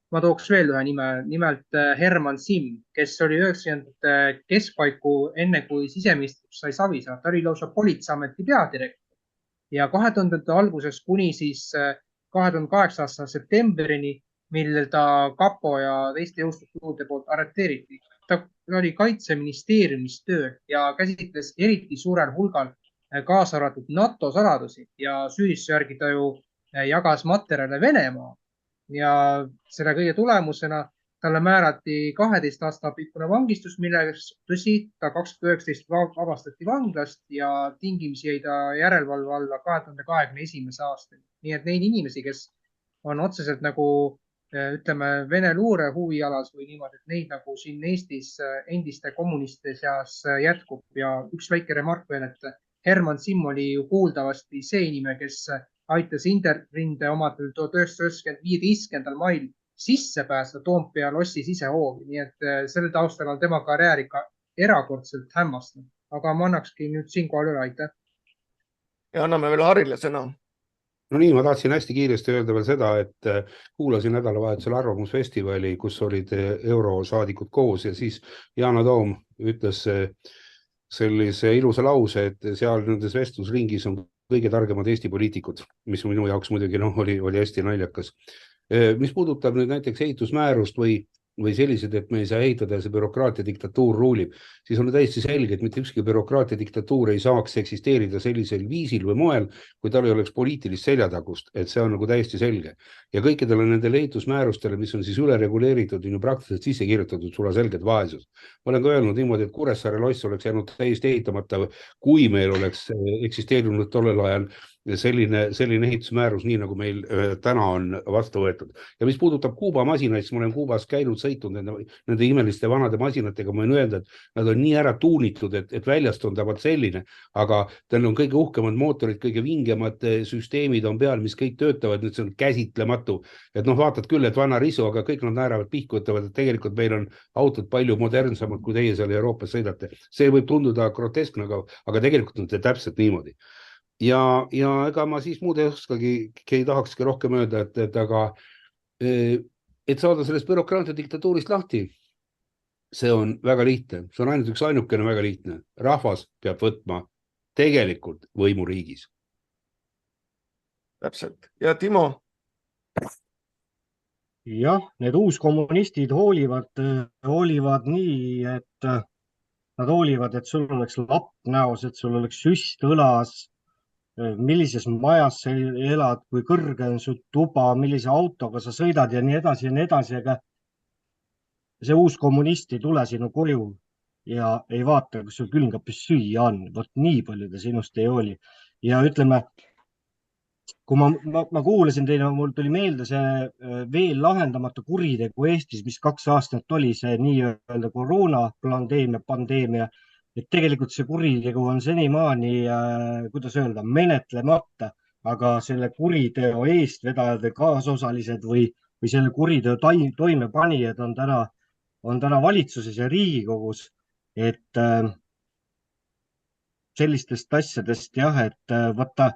Ma tooks veel ühe nime, nimelt Herman Simm, kes oli 90 keskpaiku enne kui siseministriks sai Savisaar. Ta oli lausa politseiameti peadirektor ja 2000 alguses kuni siis 2008 aasta septembrini, mil ta kapo ja teiste jõustruktuuride poolt arreteeriti. Ta oli kaitseministeeriumis tööl ja käsitles eriti suurel hulgal kaasa arvatud NATO saladusi ja süüdistuse järgi ta ju jagas materjale Venemaa. Ja selle kõige tulemusena talle määrati 12 aasta pikkune vangistus, milles tõsi, ta 2019 vabastati vanglast ja tingimisi jäi ta järelevalve alla 2021. aastani. Nii et neid inimesi, kes on otseselt nagu ütleme Vene luure huvialas või niimoodi, et neid nagu siin Eestis endiste kommunistide seas jätkub. Ja üks väike remark veel, et Herman Simm oli ju kuuldavasti see inimene, kes aitas Interrinde omadel 1915. mail sisse pääseda Toompea lossi sisehoovi. Nii et selle taustal on tema karjäär ikka erakordselt hämmastav. Aga ma annakski nüüd siinkohal üle, aitäh. Ja anname veel Harile sõna. No nii, ma tahtsin hästi kiiresti öelda veel seda, et kuulasin nädalavahetusel Arvamusfestivali, kus olid eurosaadikud koos ja siis Yana Toom ütles sellise ilusa lause, et seal nendes vestlusringis on kõige targemad Eesti poliitikud, mis minu jaoks muidugi oli hästi naljakas. Mis puudutab nüüd näiteks ehitusmäärust või sellised, et me ei saa ehitada ja see bürokraatia diktatuur ruulib, siis on täiesti selge, et mitte ükski bürokraatia diktatuur ei saaks eksisteerida sellisel viisil või moel, kui tal ei oleks poliitilist seljatagust, et see on nagu täiesti selge. Ja kõikidele nendele ehitusmäärustele, mis on siis üle reguleeritud, on ju praktiliselt sisse kirjutatud sulle selged vaesus. Ma olen ka öelnud niimoodi, et Kuressaare loss oleks jäänud täiesti ehitamata, kui meil oleks eksisteerinud tollel ajal selline ehitusmäärus, nii nagu meil täna on vastu võetud. Ja mis puudutab Kuuba masinaid, siis ma olen Kuubas käinud, sõitnud nende imeliste vanade masinatega, ma võin öelda, et nad on nii ära tuunitud, et väljast on ta selline, aga tal on kõige uhkemad mootorid, kõige vingemad süsteemid on peal, mis kõik töötavad, nüüd see on käsitlematu. Et vaatad küll, et vana risu, aga kõik nad naeravad pihku, ütlevad, et tegelikult meil on autod palju modernsamad, kui teie seal Euroopas sõidate. See võib tunduda groteskne, aga tegelikult on see täpselt niimoodi. Ja ega ma siis muud ei oskagi, ei tahakski rohkem öelda, et saada sellest bürokraatia diktatuurist lahti, see on väga lihtne. See on ainult üks ainukene väga lihtne. Rahvas peab võtma tegelikult võimu riigis. Täpselt. Ja Timo? Jah, need uuskommunistid hoolivad nii, et nad hoolivad, et sul oleks lapp näos, et sul oleks süst õlas, millises majas sa elad, kui kõrge on su tuba, millise autoga sa sõidad ja nii edasi ja nii edasi, aga see uus kommunist ei tule sinu koju ja ei vaata, kas sul külmkapis süüa on. Vot nii palju ta sinust ei hooli. Ja ütleme, kui ma kuulasin teile, mul tuli meelde see veel lahendamatu kuritegu Eestis, mis 2 aastat oli see nii-öelda koroonapandeemia, et tegelikult see kuritegu on senimaani, kuidas öelda, menetlemata, aga selle kuriteo eestvedajad või kaasosalised või selle kuriteo toimepanijad on täna valitsuses ja Riigikogus, et sellistest asjadest jah, et vaata,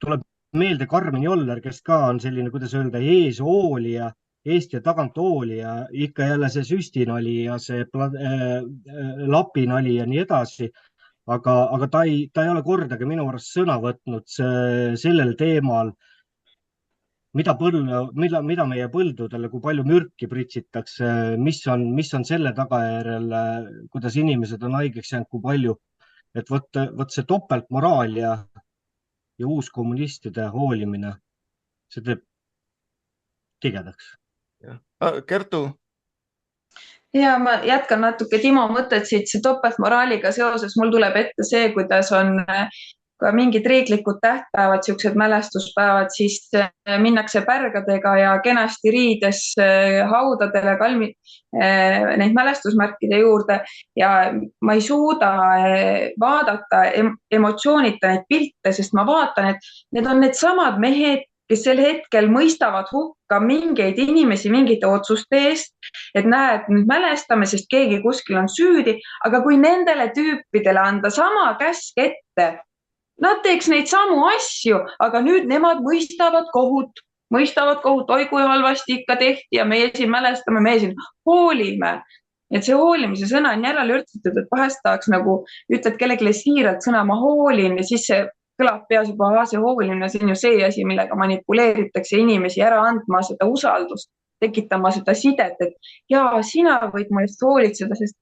tuleb meelde Karmen Joller, kes ka on selline, kuidas öelda, eeshoolija, eest ja tagant hoolija, ikka jälle see süstinali ja see lapinali ja nii edasi, aga ta ei ole kordagi minu arust sõna võtnud sellel teemal, mida meie põldudele, kui palju mürki pritsitakse, mis on selle tagajärjel, kuidas inimesed on haigeks jäänud, kui palju, et võt see topeltmoraal ja uuskommunistide hoolimine, see teeb tigedaks. Kertu? Ja ma jätkan natuke Timo mõtted siit, see topeltmoraaliga seoses. Mul tuleb ette see, kuidas on ka mingid riiklikud tähtpäevad, siuksed mälestuspäevad, siis minnakse pärgadega ja kenasti riides haudadele neid mälestusmärkide juurde ja ma ei suuda vaadata emotsioonita neid pilte, sest ma vaatan, et need on need samad mehed, kes sel hetkel mõistavad hukka mingeid inimesi mingite otsuste eest, et näed, nüüd mälestame, sest keegi kuskil on süüdi, aga kui nendele tüüpidele anda sama käsk ette, nad teeks neid samu asju, aga nüüd nemad mõistavad kohut, oi kui halvasti ikka tehti ja meie siin mälestame, meie siin hoolime. Et see hoolimise sõna on järele ürtsitud, et vahest tahaks nagu ütled kellelegi siiralt sõna, ma hoolin ja siis see kõlab peas juba see hoolimine, see on ju see asi, millega manipuleeritakse inimesi ära andma seda usaldust, tekitama seda sidet, et jaa, sina võid mu eest hoolitseda, sest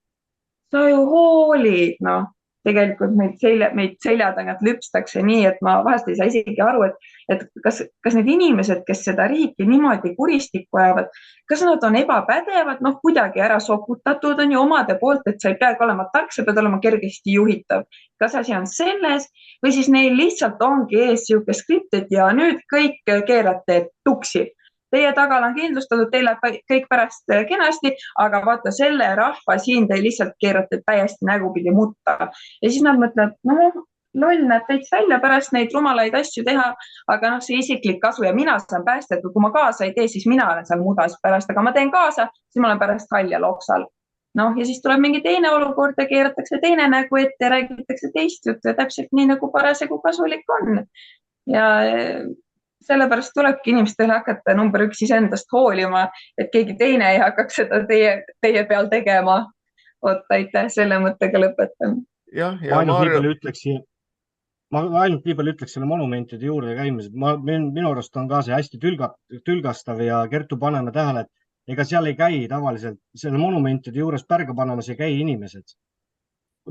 sa ju hoolid, noh. Tegelikult meid selja tagant lüpstakse nii, et ma vahest ei saa isegi aru, et kas need inimesed, kes seda riiki niimoodi kuristikku ajavad, kas nad on ebapädevad, noh kuidagi ära sokutatud on ju omade poolt, et sa ei peagi olema tark, sa pead olema kergesti juhitav. Kas asi on selles või siis neil lihtsalt ongi ees siuke skript, et ja nüüd kõik keerate tuksi. Teie tagal on kindlustatud, teil läheb kõik pärast kenasti, aga vaata selle rahva siin te lihtsalt keerate täiesti nägupidi mutta. Ja siis nad mõtlevad, loll näeb täitsa välja pärast neid rumalaid asju teha, aga see isiklik kasu ja mina saan päästetud, kui ma kaasa ei tee, siis mina olen seal mudas pärast, aga ma teen kaasa, siis ma olen pärast halja loksal. Ja siis tuleb mingi teine olukord ja keeratakse teine nägu ette ja räägitakse teist juttu ja täpselt nii nagu parasjagu kasulik on. Ja sellepärast tulebki inimestele hakata number 1 isendast hoolima, et keegi teine ei hakkaks seda teie peal tegema. Aitäh, selle mõttega lõpetan. Ma ainult nii palju ütleks selle monumentide juurde käimised. Minu arust on ka see hästi tülgastav ja Kertu paneme tähele, et ega seal ei käi tavaliselt, selle monumentide juures pärga panemas ei käi inimesed.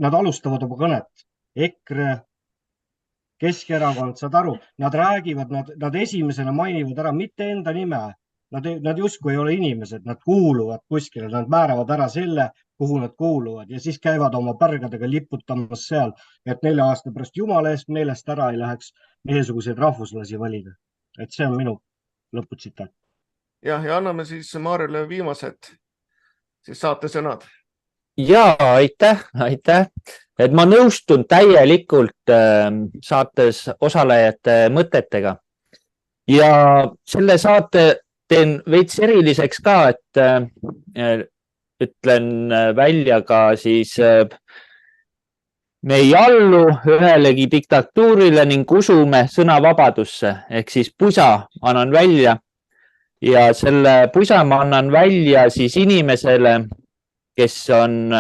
Nad alustavad oma kõnet. EKRE, Keskerakond, saad aru, nad räägivad, nad esimesena mainivad ära mitte enda nime, nad justkui ei ole inimesed, nad kuuluvad kuskile, nad määravad ära selle, kuhu nad kuuluvad ja siis käivad oma pärgadega liputamas seal, et 4 aasta pärast jumala eest meelest ära ei läheks meiesuguseid rahvuslasi valida. Et see on minu lõputsitat. Ja anname siis Maarjale viimased siis saate sõnad. Ja, aitäh. Et ma nõustun täielikult saates osalejate mõtetega ja selle saate teen veits eriliseks ka, et ütlen välja ka siis me ei allu ühelegi diktatuurile ning usume sõnavabadusse ehk siis pusa annan välja ja selle pusa ma annan välja siis inimesele, kes on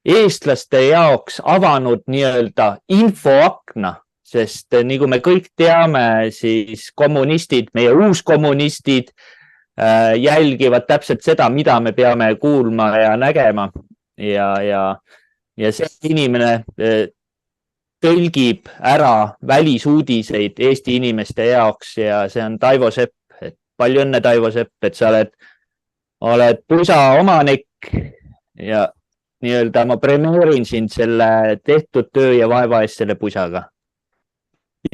eestlaste jaoks avanud nii-öelda infoakna, sest nii kui me kõik teame, siis kommunistid, meie uuskommunistid jälgivad täpselt seda, mida me peame kuulma ja nägema ja see inimene tõlgib ära välisuudiseid Eesti inimeste jaoks ja see on Taivo Sepp. Palju õnne, Taivo Sepp, et sa oled pusa omanik ja nii-öelda ma premeerin sind selle tehtud töö ja vaeva eest selle pusaga.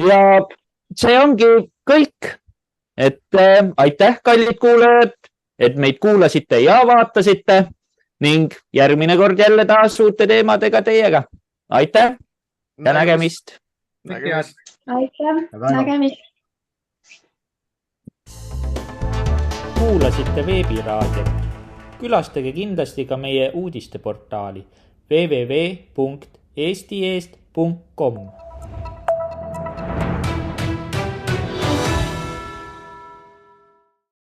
Ja see ongi kõik, et aitäh, kallid kuulajad, et meid kuulasite ja vaatasite ning järgmine kord jälle taas uute teemadega teiega. Aitäh ja nägemist. Aitäh, nägemist. Kuulasite veebiraadiot. Külastage kindlasti ka meie uudisteportaali www.eestieest.com.